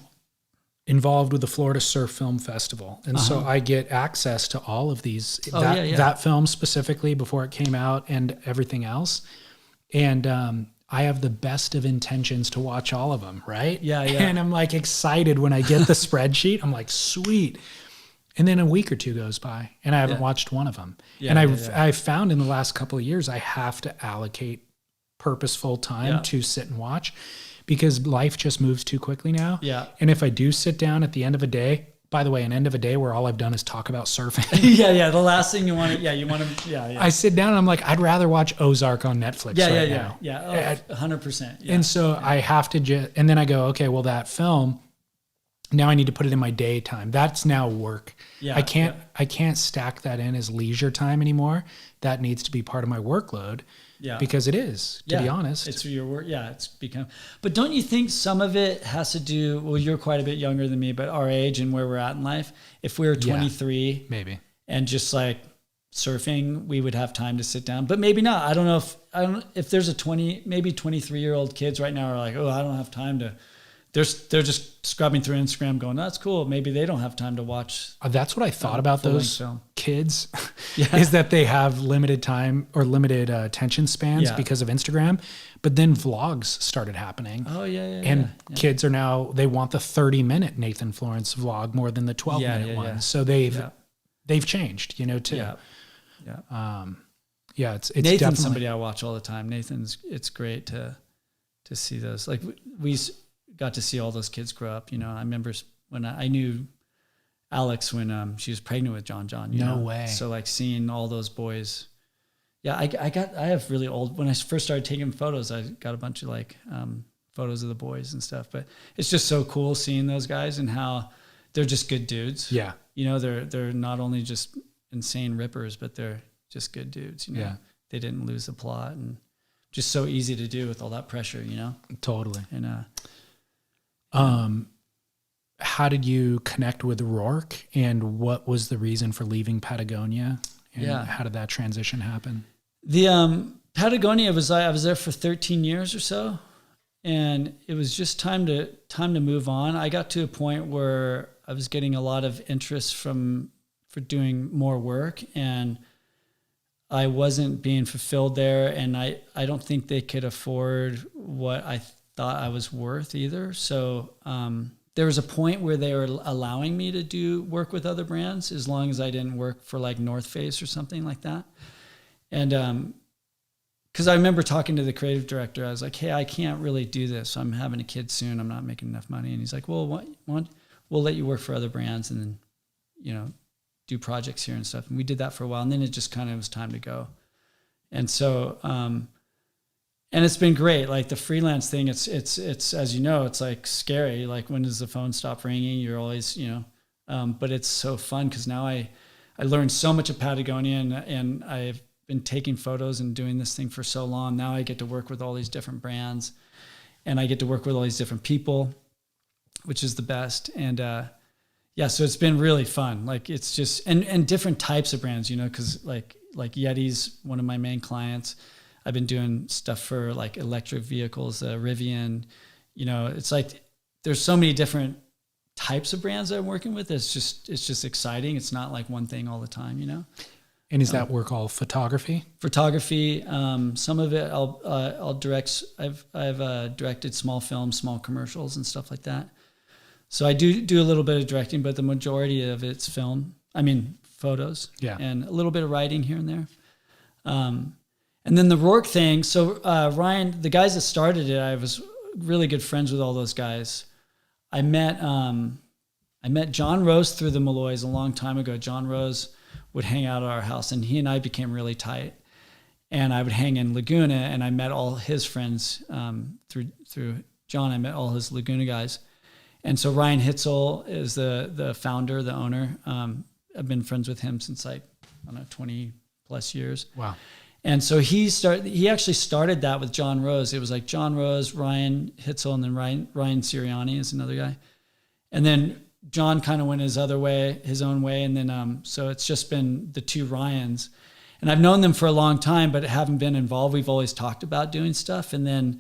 involved with the Florida Surf Film Festival. And so I get access to all of these, that film specifically before it came out and everything else. And, I have the best of intentions to watch all of them, right? Yeah. And I'm like excited when I get the spreadsheet. I'm like, sweet. And then a week or 2 goes by and I haven't watched one of them. Yeah, and I've found in the last couple of years, I have to allocate purposeful time to sit and watch because life just moves too quickly now. Yeah. And if I do sit down at the end of a day, by the way, an end of a day where all I've done is talk about surfing. Yeah. The last thing you want to, I sit down and I'm like, I'd rather watch Ozark on Netflix now. Yeah. 100%. Yeah. And so I have to and then I go, okay, well that film, now I need to put it in my daytime. That's now work. Yeah. I can't stack that in as leisure time anymore. That needs to be part of my workload. Yeah. Because it is, to be honest. It's your work. Yeah, it's become. But don't you think some of it has to do, well, you're quite a bit younger than me, but our age and where we're at in life, if we were 23 maybe, and just like surfing, we would have time to sit down, but maybe not. I don't know if there's maybe 23-year-old kids right now are like, oh, I don't have time to, they're just scrubbing through Instagram going, that's cool. Maybe they don't have time to watch. That's what I thought about those kids Yeah. is that they have limited time or limited attention spans because of Instagram. But then vlogs started happening. Oh, yeah. And kids are now, they want the 30-minute Nathan Florence vlog more than the 12-minute one. So they've changed, too. Yeah. It's Nathan's definitely somebody I watch all the time. It's great to see those. Like we got to see all those kids grow up. I remember when I knew Alex when she was pregnant with John. No way. So like seeing all those boys. Yeah, I have really old, when I first started taking photos, I got a bunch of like photos of the boys and stuff. But it's just so cool seeing those guys and how they're just good dudes. Yeah. They're not only just insane rippers, but they're just good dudes. Yeah. They didn't lose the plot and just so easy to do with all that pressure. Totally. And how did you connect with Rourke and what was the reason for leaving Patagonia? And how did that transition happen? The Patagonia I was there for 13 years or so, and it was just time to move on. I got to a point where I was getting a lot of interest for doing more work, and I wasn't being fulfilled there, and I don't think they could afford what I thought I was worth either. So there was a point where they were allowing me to do work with other brands as long as I didn't work for like North Face or something like that. And because I remember talking to the creative director, I was like, hey, I can't really do this. I'm having a kid soon. I'm not making enough money. And he's like, well, we'll let you work for other brands and then, do projects here and stuff. And we did that for a while, and then it just kind of was time to go. And so, and it's been great. Like the freelance thing, it's, as you know, it's like scary. Like when does the phone stop ringing? You're always, but it's so fun because now I learned so much of Patagonia, and I've been taking photos and doing this thing for so long. Now I get to work with all these different brands, and I get to work with all these different people, which is the best. And, so it's been really fun. Like it's just, and different types of brands, cause like Yeti's one of my main clients. I've been doing stuff for like electric vehicles, Rivian, it's like, there's so many different types of brands that I'm working with. It's just exciting. It's not like one thing all the time, And is that work all photography? Photography. Some of it I'll direct. I've directed small films, small commercials and stuff like that. So I do a little bit of directing, but the majority of it's photos. Yeah. And a little bit of writing here and there. And then the Rourke thing. So Ryan, the guys that started it, I was really good friends with all those guys. I met John Rose through the Malloys a long time ago. John Rose would hang out at our house, and he and I became really tight. And I would hang in Laguna, and I met all his friends through John. I met all his Laguna guys. And so Ryan Hitzel is the founder, the owner. I've been friends with him since 20 plus years. Wow. And so he actually started that with John Rose. It was like John Rose, Ryan Hitzel, and then Ryan Sirianni is another guy. And then John kind of went his own way. And then, so it's just been the two Ryans, and I've known them for a long time, but haven't been involved. We've always talked about doing stuff. And then,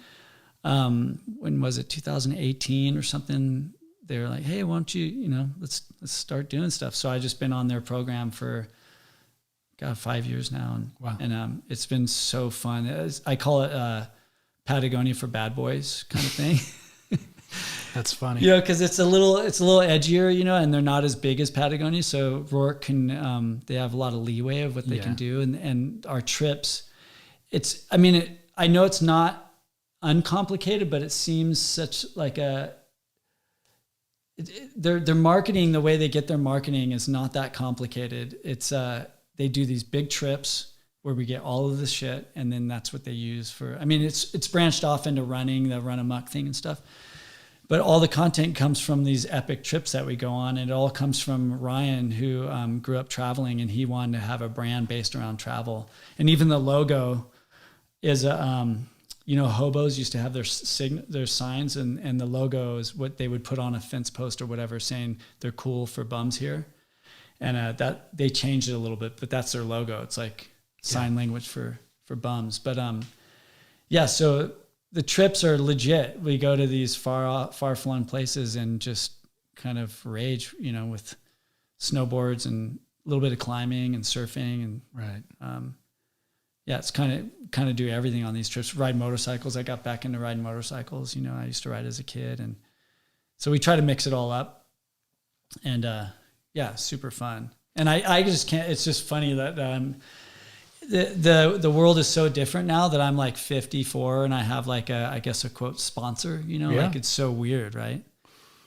when was it? 2018 or something. They were like, hey, why don't you, let's start doing stuff. So I just been on their program for 5 years now. And, wow. And, it's been so fun. I call it, Patagonia for bad boys kind of thing. That's funny. Cause it's a little edgier, and they're not as big as Patagonia. So Rourke can, they have a lot of leeway of what they can do. And our trips, I know it's not uncomplicated, but it seems such like their marketing, the way they get their marketing is not that complicated. It's, they do these big trips where we get all of the shit, and then that's what they use for, it's branched off into running, the Run Amok thing and stuff. But all the content comes from these epic trips that we go on. And it all comes from Ryan, who grew up traveling, and he wanted to have a brand based around travel. And even the logo is, hobos used to have their signs, and the logo is what they would put on a fence post or whatever, saying they're cool for bums here. And that they changed it a little bit, but that's their logo. It's like sign language for bums. But so the trips are legit. We go to these far-flung places and just kind of rage, with snowboards and a little bit of climbing and surfing, and right. It's kind of do everything on these trips. Ride motorcycles. I got back into riding motorcycles. I used to ride as a kid, and so we try to mix it all up. And super fun. And I just can't. It's just funny that the world is so different now that I'm like 54 and I have like I guess a quote sponsor, like it's so weird, right?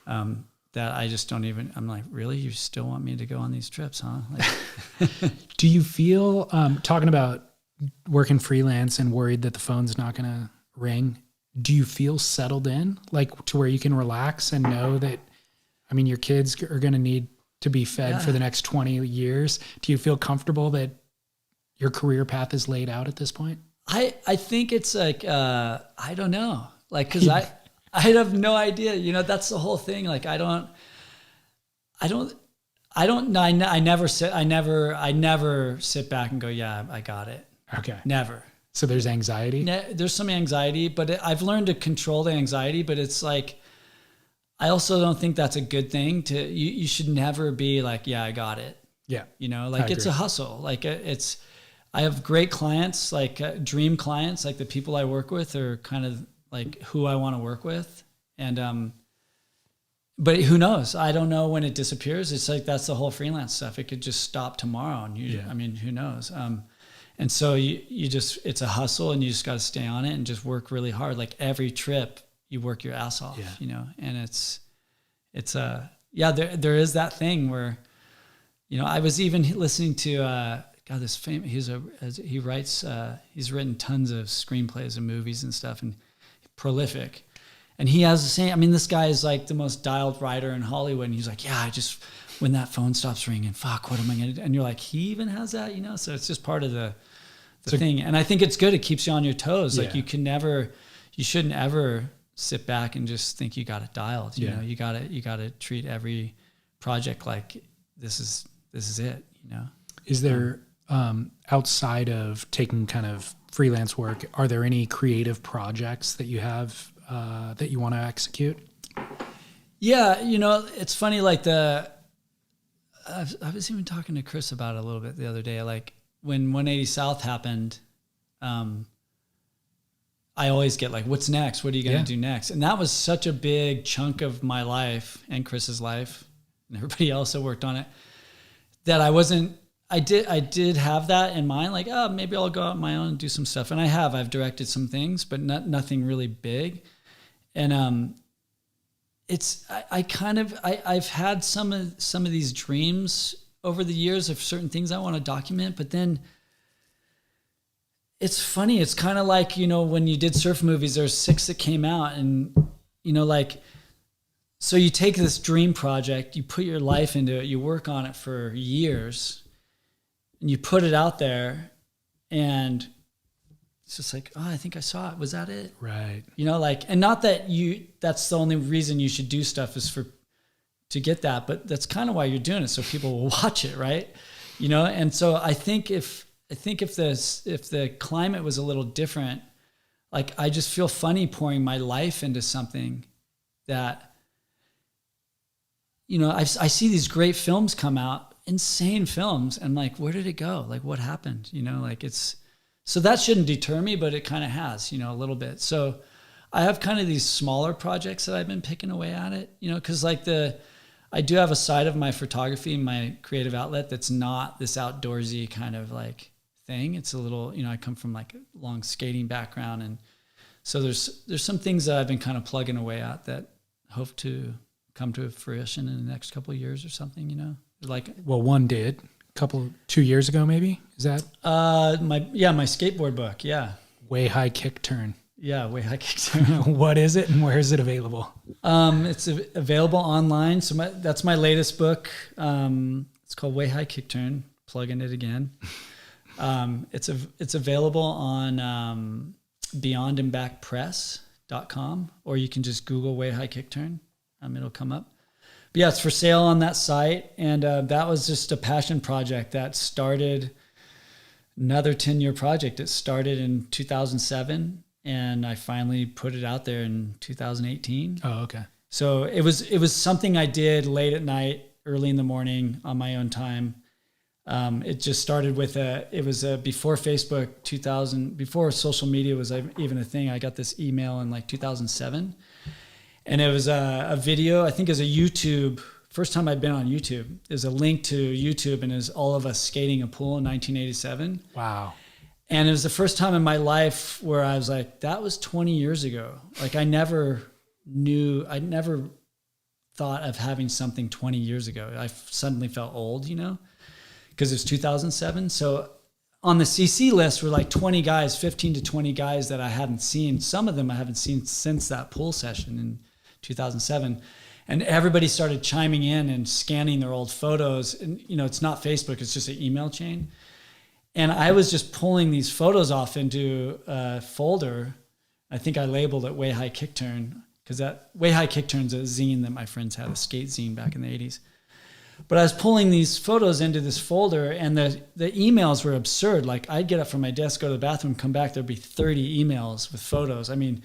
That I just don't even, I'm like, really? You still want me to go on these trips, huh? Like, do you feel, talking about working freelance and worried that the phone's not going to ring, do you feel settled in, like to where you can relax and know that, your kids are going to need to be fed for the next 20 years? Do you feel comfortable that your career path is laid out at this point? I think it's like, I don't know. Like, cause I have no idea, that's the whole thing. Like, I never sit back and go, yeah, I got it. Okay. Never. So there's anxiety? There's some anxiety, but I've learned to control the anxiety, but it's like, I also don't think that's a good thing you should never be like, yeah, I got it. Yeah. It's a hustle. Like I have great clients, like dream clients, like the people I work with are kind of like who I want to work with. And, but who knows? I don't know when it disappears. It's like, that's the whole freelance stuff. It could just stop tomorrow, and who knows? And so you just, it's a hustle, and you just got to stay on it and just work really hard. Like every trip you work your ass off, and there is that thing where I was even listening to this famous. He's written tons of screenplays and movies and stuff, and prolific. And he has the same. I mean, this guy is like the most dialed writer in Hollywood. And he's like, yeah, I just when that phone stops ringing, fuck, what am I gonna do? And you're like, he even has that, So it's just part of the thing. And I think it's good. It keeps you on your toes. Like you shouldn't ever sit back and just think you got it dialed. You know, you gotta treat every project like this is it. Is there outside of taking kind of freelance work, are there any creative projects that you have that you want to execute? Yeah, it's funny. Like I was even talking to Chris about it a little bit the other day. Like when 180 South happened, I always get like, what's next? What are you going to do next? And that was such a big chunk of my life and Chris's life and everybody else that worked on it that I did have that in mind. Like, oh, maybe I'll go out on my own and do some stuff. And I've directed some things, but nothing really big. And, I've had some of these dreams over the years of certain things I want to document, but then it's funny. It's kind of like, when you did surf movies, there's 6 that came out and, so you take this dream project, you put your life into it, you work on it for years and you put it out there and it's just like, oh, I think I saw it. Was that it? Right. And not that that's the only reason you should do stuff is to get that, but that's kind of why you're doing it. So people will watch it. Right. And so I think if the climate was a little different, like I just feel funny pouring my life into something that, I see these great films come out, insane films. And like, where did it go? Like what happened? So that shouldn't deter me, but it kind of has, a little bit. So I have kind of these smaller projects that I've been picking away at it, cause like I do have a side of my photography and my creative outlet that's not this outdoorsy kind of like thing. It's a little, I come from like a long skating background. And so there's some things that I've been kind of plugging away at that hope to come to fruition in the next couple of years or something, like. Well, one did. 2 years ago, maybe? Is that? My skateboard book. Yeah. Way High Kick Turn. Yeah. Way High Kick Turn. What is it and where is it available? It's available online. So that's my latest book. It's called Way High Kick Turn. Plugging it again. It's available on beyondandbackpress.com, or you can just Google Way High Kick Turn. It'll come up. But yeah, it's for sale on that site. And that was just a passion project that started another 10-year project. It started in 2007 and I finally put it out there in 2018. Oh, okay. So it was something I did late at night, early in the morning on my own time. It just started with before Facebook, before social media was even a thing. I got this email in like 2007. And it was a video, I think it was a YouTube, first time I'd been on YouTube. There's a link to YouTube and it was all of us skating a pool in 1987. Wow. And it was the first time in my life where I was like, that was 20 years ago. Like I never thought of having something 20 years ago. I suddenly felt old, because it was 2007. So on the CC list were like 15 to 20 guys that I hadn't seen. Some of them I haven't seen since that pool session in 2007. And everybody started chiming in and scanning their old photos. And, it's not Facebook, it's just an email chain. And I was just pulling these photos off into a folder. I think I labeled it Way High Kick Turn, because that Way High Kick Turn's a zine that my friends had, a skate zine back in the 80s. But I was pulling these photos into this folder and the emails were absurd. Like I'd get up from my desk, go to the bathroom, come back, there'd be 30 emails with photos. I mean,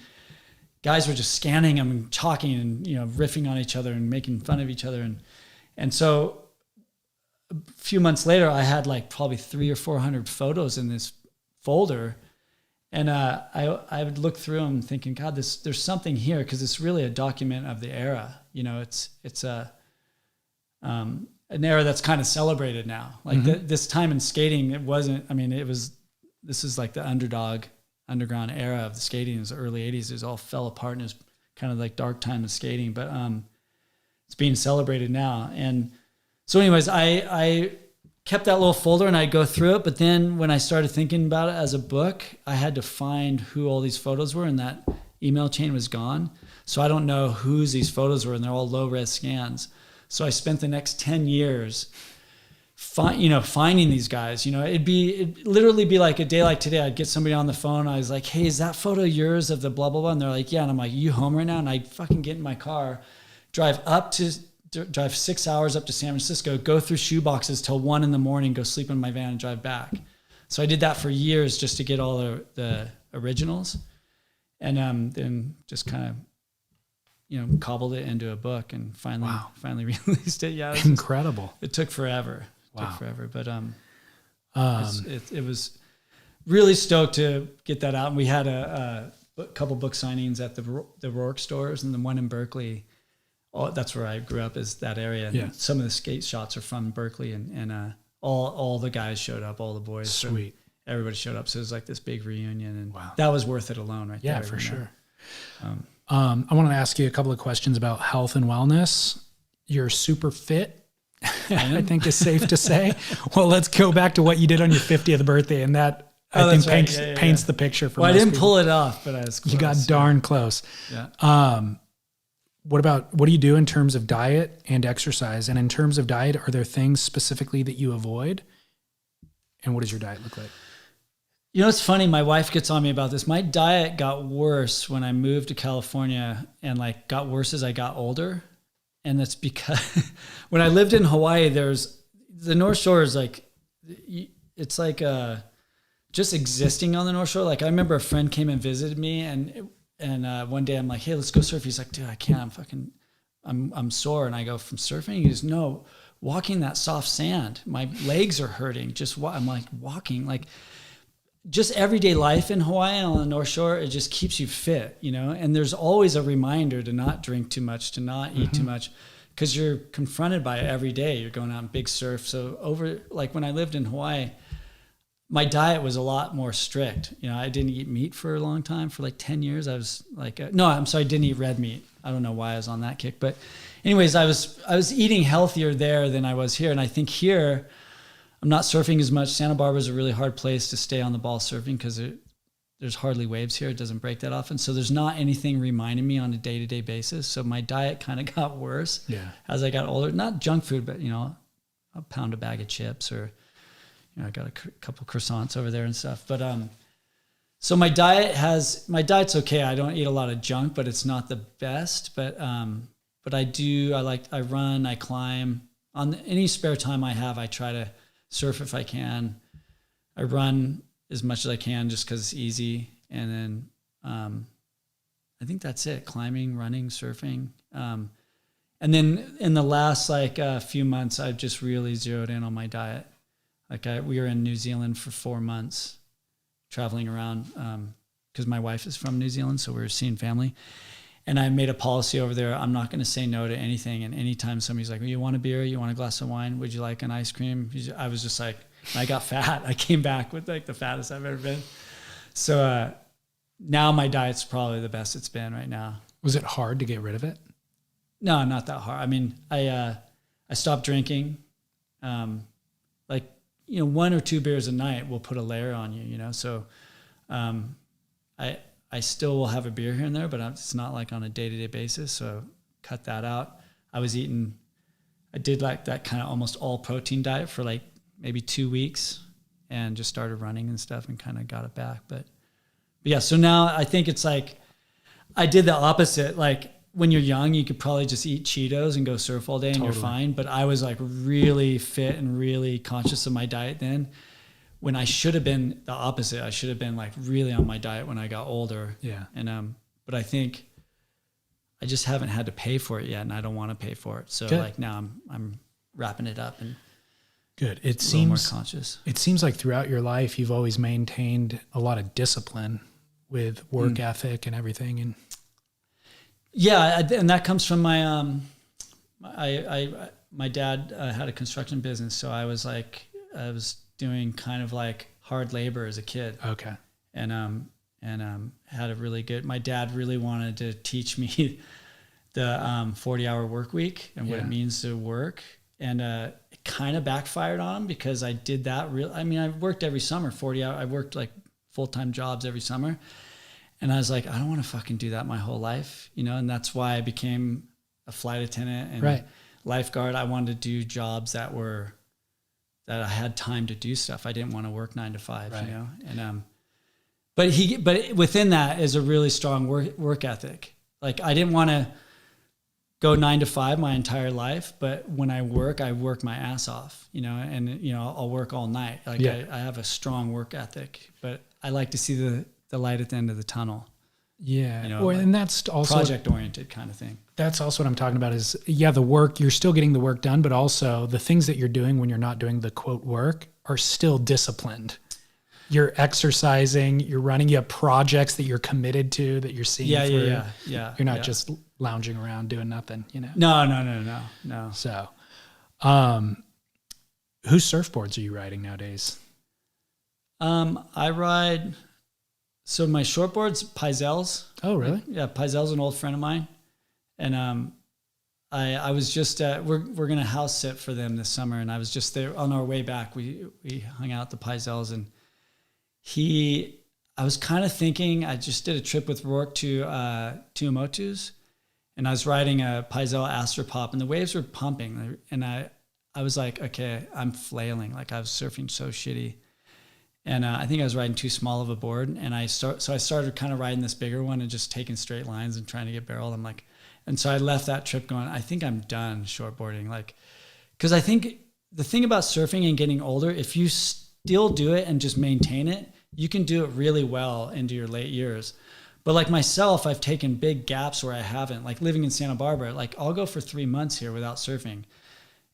guys were just scanning them and talking and, riffing on each other and making fun of each other. And so a few months later, I had like probably 300 or 400 photos in this folder. And I would look through them thinking, God, there's something here, because it's really a document of the era. It's an era that's kind of celebrated now. Like this time in skating, this is like the underground era of the skating. It was the early 80s. It all fell apart and it was kind of like dark time of skating, but it's being celebrated now. And So anyways, I kept that little folder and I'd go through it. But then when I started thinking about it as a book, I had to find who all these photos were, and that email chain was gone. So I don't know whose these photos were, and they're all low-res scans. So I spent the next 10 years finding these guys. It'd literally be like a day like today. I'd get somebody on the phone. I was like, hey, is that photo yours of the blah, blah, blah? And they're like, yeah. And I'm like, you home right now? And I'd fucking get in my car, drive 6 hours up to San Francisco, go through shoe boxes till 1 a.m, go sleep in my van and drive back. So I did that for years just to get all the originals. And then just kind of, cobbled it into a book and finally released it. Yeah. Incredible. It took forever. Wow. But it was really stoked to get that out. And we had a couple book signings at the Rourke stores, and the one in Berkeley. That's where I grew up, is that area. And some of the skate shots are from Berkeley, and all the guys showed up, all the boys. Sweet. Everybody showed up. So it was like this big reunion, and that was worth it alone right there. Yeah, for sure. I want to ask you a couple of questions about health and wellness. You're super fit, I think is safe to say. Well, let's go back to what you did on your 50th birthday, and that I think paints the picture for most I didn't people. pull it off, but I was close. You got darn close. Yeah. What do you do in terms of diet and exercise? And in terms of diet, are there things specifically that you avoid? And what does your diet look like? It's funny. My wife gets on me about this. My diet got worse when I moved to California, and got worse as I got older. And that's because when I lived in Hawaii, the North Shore is it's like just existing on the North Shore. Like I remember a friend came and visited me, and one day I'm like, hey, let's go surf. He's like, dude, I can't. I'm sore. And I go, from surfing? He goes, no, walking that soft sand. My legs are hurting. I'm like, walking, just everyday life in Hawaii and on the North Shore, it just keeps you fit, and there's always a reminder to not drink too much, to not eat too much, because you're confronted by it every day. You're going out in big surf. So when I lived in Hawaii, my diet was a lot more strict. I didn't eat meat for a long time. For 10 years, I was I didn't eat red meat. I don't know why I was on that kick. But anyways, I was eating healthier there than I was here. And I think here, I'm not surfing as much. Santa Barbara is a really hard place to stay on the ball surfing because there's hardly waves here. It doesn't break that often. So there's not anything reminding me on a day-to-day basis. So my diet kind of got worse as I got older. Not junk food, but, I'll pound a bag of chips, or, I got a couple croissants over there and stuff. But so my diet's okay. I don't eat a lot of junk, but it's not the best. But I run, I climb. On any spare time I have, I try to surf if I can. I run as much as I can just because it's easy. And then I think that's it. Climbing, running, surfing. And then in the last few months, I've just really zeroed in on my diet. We were in New Zealand for 4 months, traveling around because my wife is from New Zealand, so we were seeing family. And I made a policy over there. I'm not going to say no to anything. And anytime somebody's like, well, you want a beer? You want a glass of wine? Would you like an ice cream? I was just like, I got fat. I came back with the fattest I've ever been. So now my diet's probably the best it's been right now. Was it hard to get rid of it? No, not that hard. I mean, I stopped drinking. 1 or 2 beers a night will put a layer on you, So I still will have a beer here and there, but it's not on a day-to-day basis. So cut that out. I did that kind of almost all protein diet for maybe 2 weeks, and just started running and stuff and kind of got it back. But yeah, so now I think it's I did the opposite. When you're young, you could probably just eat Cheetos and go surf all day and you're fine. But I was really fit and really conscious of my diet then, when I should have been the opposite. I should have been really on my diet when I got older. Yeah. And but I think I just haven't had to pay for it yet, and I don't want to pay for it. So now I'm wrapping it up and good. It seems more conscious. It seems like throughout your life you've always maintained a lot of discipline with work ethic and everything. And yeah, and that comes from my my dad had a construction business, so I was doing kind of hard labor as a kid. Okay. And had a really good, my dad really wanted to teach me the 40-hour work week and what it means to work. And it kind of backfired on him because I did that I worked every summer, 40 hours. I worked like full-time jobs every summer. And I was like, I don't want to fucking do that my whole life, you know? And that's why I became a flight attendant and lifeguard. I wanted to do jobs that I had time to do stuff. I didn't want to work 9 to 5, you know? And, but within that is a really strong work ethic. Like I didn't want to go 9 to 5 my entire life, but when I work my ass off, you know, and you know, I'll work all night. Like I have a strong work ethic, but I like to see the light at the end of the tunnel. Yeah. You know, well, and that's also project oriented kind of thing. That's also what I'm talking about is the work, you're still getting the work done, but also the things that you're doing when you're not doing the quote work are still disciplined. You're exercising, you're running, you have projects that you're committed to, that you're seeing through. Yeah. You're not just lounging around doing nothing, you know? No. So, whose surfboards are you riding nowadays? I ride, so my shortboard's Paizel's. Oh, really? Yeah, Paizel's an old friend of mine. And I was just, we're going to house sit for them this summer. And I was just there on our way back. We hung out at the Paizel's and I was kind of thinking, I just did a trip with Rourke to Tuamotu's, and I was riding a Paizel Astropop, and the waves were pumping, and I was like, okay, I'm flailing, like I was surfing so shitty, and I think I was riding too small of a board, and I started kind of riding this bigger one and just taking straight lines and trying to get barreled. I'm like, and so I left that trip going, I think I'm done shortboarding, like, because I think the thing about surfing and getting older, if you still do it and just maintain it, you can do it really well into your late years. But like myself, I've taken big gaps where I haven't, like living in Santa Barbara, like I'll go for 3 months here without surfing.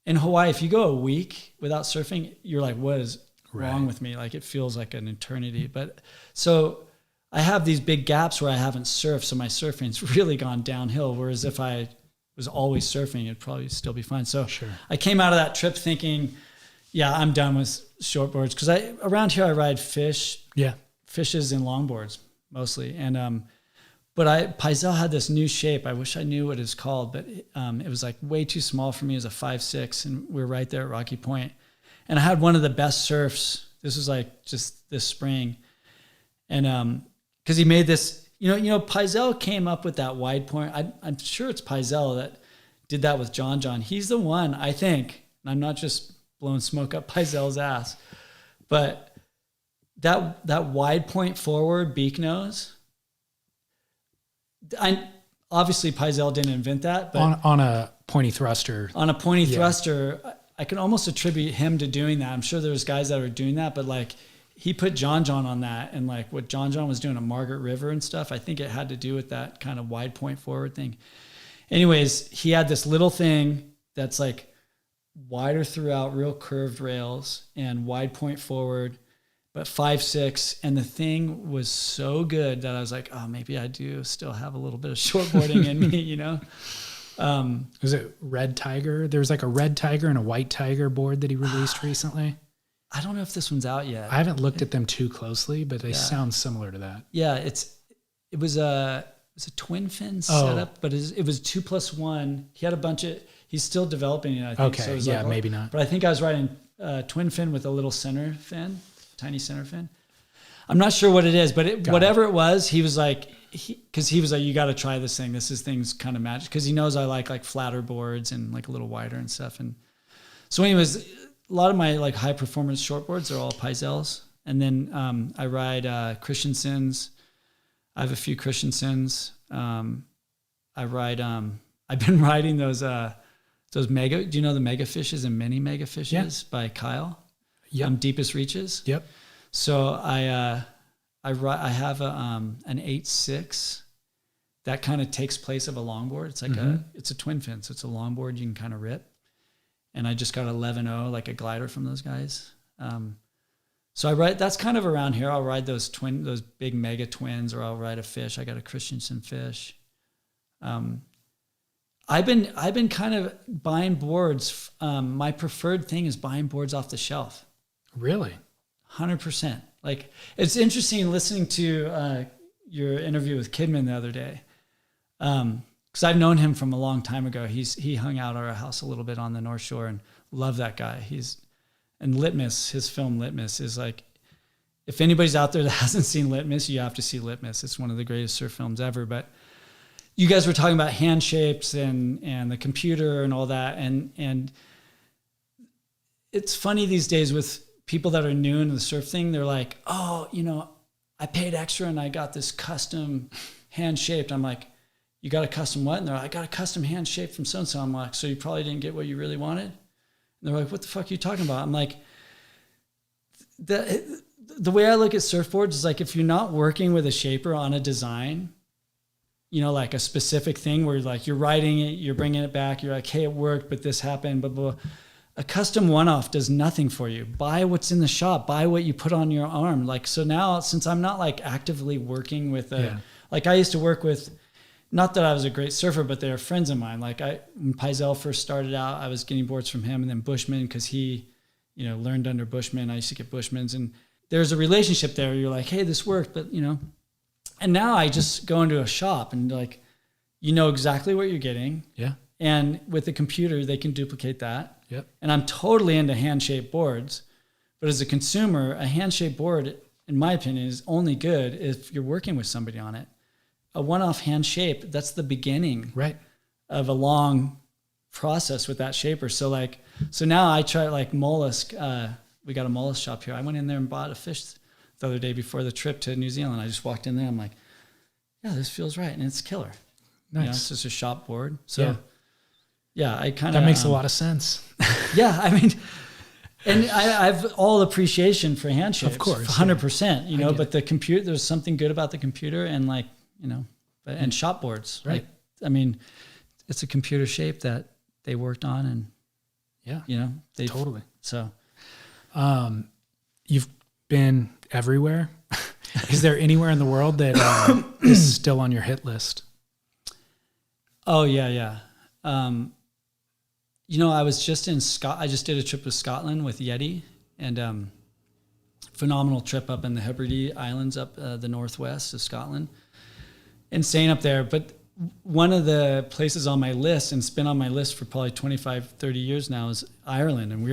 In Hawaii, if you go a week without surfing, you're like, what is wrong with me? Like it feels like an eternity. But so I have these big gaps where I haven't surfed. So my surfing's really gone downhill. Whereas if I was always surfing, it'd probably still be fine. So I came out of that trip thinking, I'm done with shortboards. Cause around here I ride fishes and longboards mostly. And, but Paizel had this new shape. I wish I knew what it's called, but it was like way too small for me as a 5'6", and we were right there at Rocky Point. And I had one of the best surfs. This was like just this spring. And cause he made this, you know, Paizel came up with that wide point. I'm sure it's Paizel that did that with John. He's the one, I think, and I'm not just blowing smoke up Paizel's ass, but that wide point forward beak nose, obviously Paizel didn't invent that, but on a pointy thruster. On a pointy thruster, I can almost attribute him to doing that. I'm sure there's guys that are doing that, but like he put John on that, and like what John was doing at Margaret River and stuff, I think it had to do with that kind of wide point forward thing. Anyways, he had this little thing that's like wider throughout, real curved rails and wide point forward, but 5'6", and the thing was so good that I was like, oh, maybe I do still have a little bit of shortboarding in me, you know? Was it Red Tiger? There was like a Red Tiger and a White Tiger board that he released recently. I don't know if this one's out yet. I haven't looked at them too closely, but they sound similar to that. Yeah, it was a twin fin setup, but it was 2+1. He had a bunch of. He's still developing it, I think. Okay, so it was like, maybe not. But I think I was riding twin fin with a little center fin, tiny center fin. I'm not sure what it is, but whatever it was, he was like, because he was like, you got to try this thing. This thing's kind of magic, because he knows I like flatter boards and like a little wider and stuff. And so anyways, a lot of my like high performance shortboards are all Paizel's. And then I ride Christensen's. I have a few Christensen's. I ride, I've been riding those mega, do you know the mega fishes and mini mega fishes by Kyle? Yep. Deepest Reaches. Yep. So I have an 8.6 that kind of takes place of a longboard. It's like it's a twin fin. So it's a longboard you can kind of rip. And I just got 11.0, like a glider from those guys. So I ride, that's kind of around here. I'll ride those big mega twins, or I'll ride a fish. I got a Christensen fish. I've been kind of buying boards. My preferred thing is buying boards off the shelf. Really? 100%. Like, it's interesting listening to your interview with Kidman the other day. Because I've known him from a long time ago. He hung out at our house a little bit on the North Shore, and love that guy. And Litmus, his film Litmus is like, if anybody's out there that hasn't seen Litmus, you have to see Litmus. It's one of the greatest surf films ever. But you guys were talking about hand shapes and the computer and all that. And it's funny these days with people that are new into the surf thing. They're like, oh, I paid extra and I got this custom hand shaped. I'm like, you got a custom what? And they're like, I got a custom hand shape from so-and-so. I'm like, so you probably didn't get what you really wanted? And they're like, what the fuck are you talking about? I'm like, the way I look at surfboards is like, if you're not working with a shaper on a design, like a specific thing where like you're writing it, you're bringing it back, you're like, hey, it worked, but this happened, blah, blah. A custom one-off does nothing for you. Buy what's in the shop, buy what you put on your arm. Like, so now since I'm not like actively working with like I used to work with, not that I was a great surfer, but they were friends of mine. Like when Paizel first started out, I was getting boards from him, and then Bushman, because he, learned under Bushman. I used to get Bushmans, and there's a relationship there. You're like, hey, this worked, but and now I just go into a shop and like, exactly what you're getting. Yeah. And with the computer, they can duplicate that. Yep. And I'm totally into hand-shaped boards, but as a consumer, a hand-shaped board, in my opinion, is only good if you're working with somebody on it. A one-off hand shape, that's the beginning of a long process with that shaper. So now I try like mollusk. We got a mollusk shop here. I went in there and bought a fish the other day before the trip to New Zealand. I just walked in there. I'm like, yeah, this feels right. And it's killer. Nice. It's just a shop board. So I kind of, that makes a lot of sense. Yeah. I mean, and I have all appreciation for hand shapes. Of course. 100%, but the computer, there's something good about the computer and like, and shop boards. Right. Like, I mean, it's a computer shape that they worked on and totally. So, you've been everywhere. Is there anywhere in the world that is still on your hit list? Oh yeah. I was just in I just did a trip to Scotland with Yeti, and phenomenal trip up in the Hebrides Islands up the northwest of Scotland. Insane up there. But one of the places on my list, and it's been on my list for probably 25, 30 years now, is Ireland. And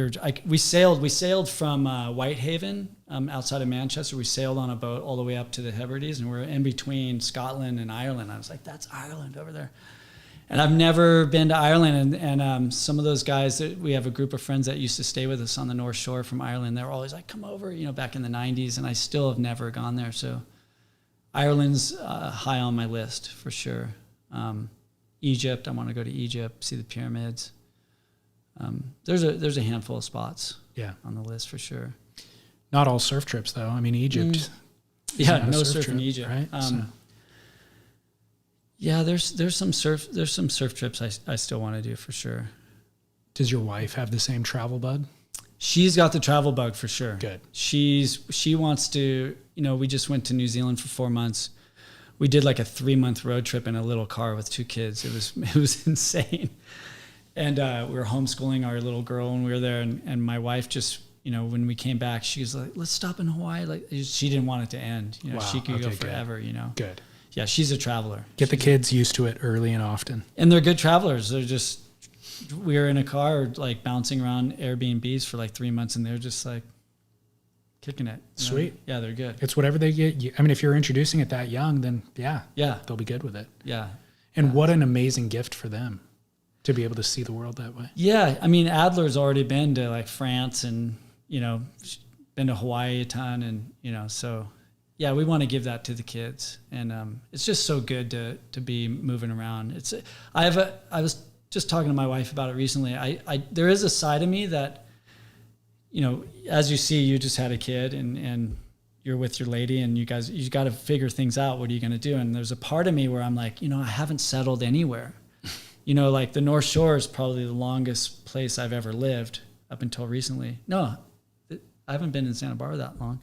we sailed from Whitehaven outside of Manchester. We sailed on a boat all the way up to the Hebrides, and we're in between Scotland and Ireland. I was like, that's Ireland over there. And I've never been to Ireland, and some of those guys, we have a group of friends that used to stay with us on the North Shore from Ireland. They were always like, come over, back in the 90s, and I still have never gone there. So Ireland's high on my list for sure. Egypt, I want to go to Egypt, see the pyramids. There's a handful of spots on the list for sure. Not all surf trips though. I mean, Egypt. No surf in Egypt. Right? Yeah, there's some surf trips I still want to do for sure. Does your wife have the same travel bug? She's got the travel bug for sure. Good. She wants to, we just went to New Zealand for 4 months. We did like a 3-month road trip in a little car with 2 kids. It was insane. And we were homeschooling our little girl when we were there. And my wife just, when we came back, she was like, let's stop in Hawaii. Like, she didn't want it to end. Wow, she could go forever, Good. Yeah, she's a traveler. Get the kids used to it early and often. And they're good travelers. They're just, we were in a car like bouncing around Airbnbs for like 3 months, and they're just like kicking it. Sweet. Yeah, they're good. It's whatever they get. I mean, if you're introducing it that young, then yeah, they'll be good with it. Yeah. And what an amazing gift for them to be able to see the world that way. Yeah. I mean, Adler's already been to like France and, been to Hawaii a ton. And, so yeah, we want to give that to the kids. And it's just so good to be moving around. I was just talking to my wife about it recently. There is a side of me that, as you see, you just had a kid and you're with your lady and you got to figure things out. What are you going to do? And there's a part of me where I'm like, I haven't settled anywhere. Like the North Shore is probably the longest place I've ever lived up until recently. No, I haven't been in Santa Barbara that long.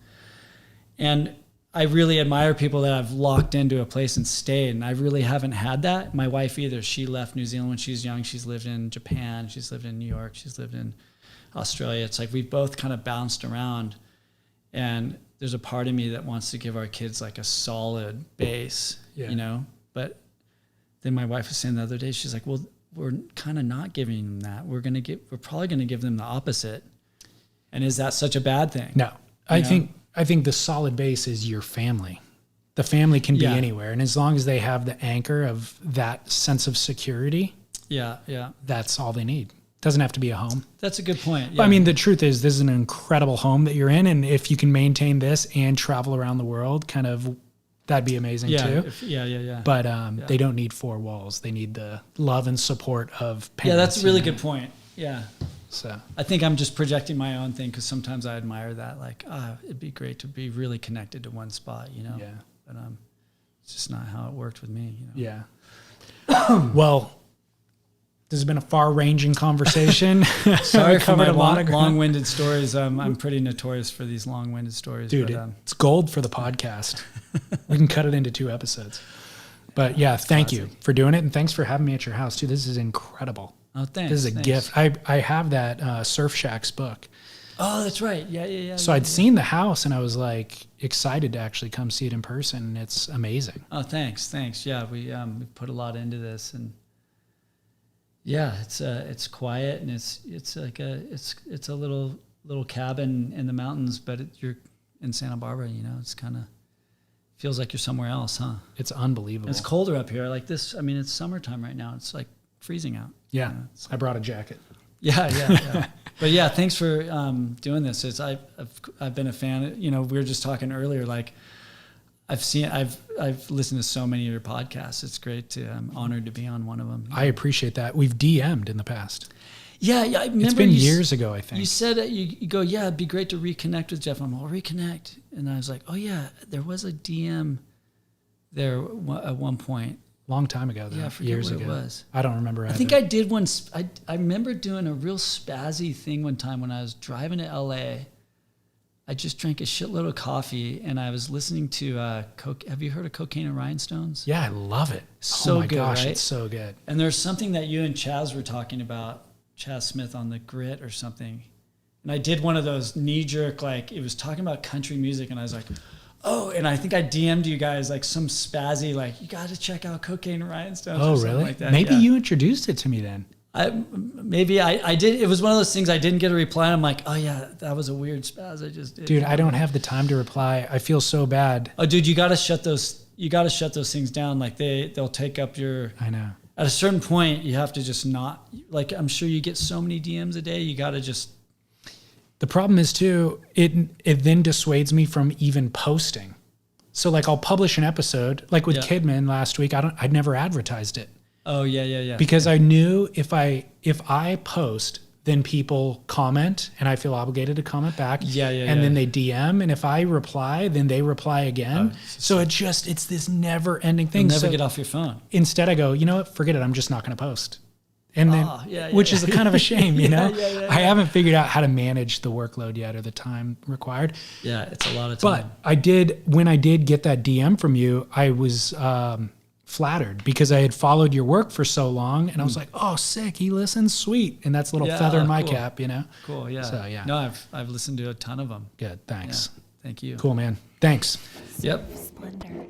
And I really admire people that have locked into a place and stayed. And I really haven't had that. My wife either. She left New Zealand when she was young. She's lived in Japan. She's lived in New York. She's lived in Australia. It's like we've both kind of bounced around, and there's a part of me that wants to give our kids like a solid base, but then my wife was saying the other day, she's like, well, we're kind of not giving them that. We're probably going to give them the opposite. And is that such a bad thing? No, I think the solid base is your family. The family can be anywhere. And as long as they have the anchor of that sense of security, that's all they need. Doesn't have to be a home. That's a good point. Yeah. But I mean, the truth is this is an incredible home that you're in. And if you can maintain this and travel around the world, kind of, that'd be amazing too. But they don't need four walls. They need the love and support of parents. Yeah, that's a really good point. Yeah. So I think I'm just projecting my own thing because sometimes I admire that. Like, it'd be great to be really connected to one spot, you know? Yeah. But it's just not how it worked with me, you know? Yeah. Well, this has been a far-ranging conversation. Sorry for my long-winded stories. I'm pretty notorious for these long-winded stories. Dude, it's gold for the podcast. We can cut it into 2 episodes. But yeah, thank you for doing it. And thanks for having me at your house too. This is incredible. Oh, thanks. This is a gift. I have that Surf Shacks book. Oh, that's right. Yeah. So I'd seen the house and I was like excited to actually come see it in person. And it's amazing. Oh, thanks. Yeah, we put a lot into this, and yeah, it's quiet, and it's like a little cabin in the mountains, but you're in Santa Barbara. You know, it's kind of feels like you're somewhere else, huh? It's unbelievable. And it's colder up here. Like this. I mean, it's summertime right now. It's like freezing out. Yeah, you know, I brought a jacket. Yeah. But yeah, thanks for doing this. I've been a fan. You know, we were just talking earlier. Like, I've listened to so many of your podcasts. It's great to. I'm honored to be on one of them. I appreciate that. We've DM'd in the past. Yeah. I remember it's been years ago, I think. You said you go, yeah, it'd be great to reconnect with Jeff. I'm all reconnect, and I was like, oh yeah, there was a DM there at one point. Long time ago, though. Yeah, I forget years what ago. it was. I don't remember. I think I did one. I remember doing a real spazzy thing one time when I was driving to LA. I just drank a shitload of coffee and I was listening to have you heard of Cocaine and Rhinestones? Yeah, I love it. So oh my good, gosh, right? it's so good. And there's something that you and Chaz were talking about, Chaz Smith, on the Grit or something. And I did one of those knee-jerk, like, it was talking about country music, and I was like, oh, and I think I DM'd you guys like some spazzy, like, you got to check out Cocaine and Rhinestones. Oh, or something really? like that. Maybe you introduced it to me then. I did. It was one of those things I didn't get a reply. And I'm like, oh yeah, that was a weird spaz I just did. Dude, I don't have the time to reply. I feel so bad. Oh, dude, you got to shut those things down. Like they'll take up your. I know. At a certain point, you have to just not. Like, I'm sure you get so many DMs a day. You got to just. The problem is too, it then dissuades me from even posting. So like I'll publish an episode, like with Kidman last week. I'd never advertised it. Oh yeah. Because I knew if I post, then people comment, and I feel obligated to comment back. Yeah. And then they DM, and if I reply, then they reply again. So it's this never-ending thing. You'll never get off your phone. Instead, I go, you know what? Forget it. I'm just not going to post. And then, which is a kind of a shame, you know. I haven't figured out how to manage the workload yet or the time required. Yeah, it's a lot of time. But when I did get that DM from you, I was flattered because I had followed your work for so long, and I was like, oh, sick, he listens, sweet. And that's a little feather in my cap, you know. Cool. Yeah. So yeah. No, I've listened to a ton of them. Good. Thanks. Yeah, thank you. Cool, man. Thanks. Yep. Splendor.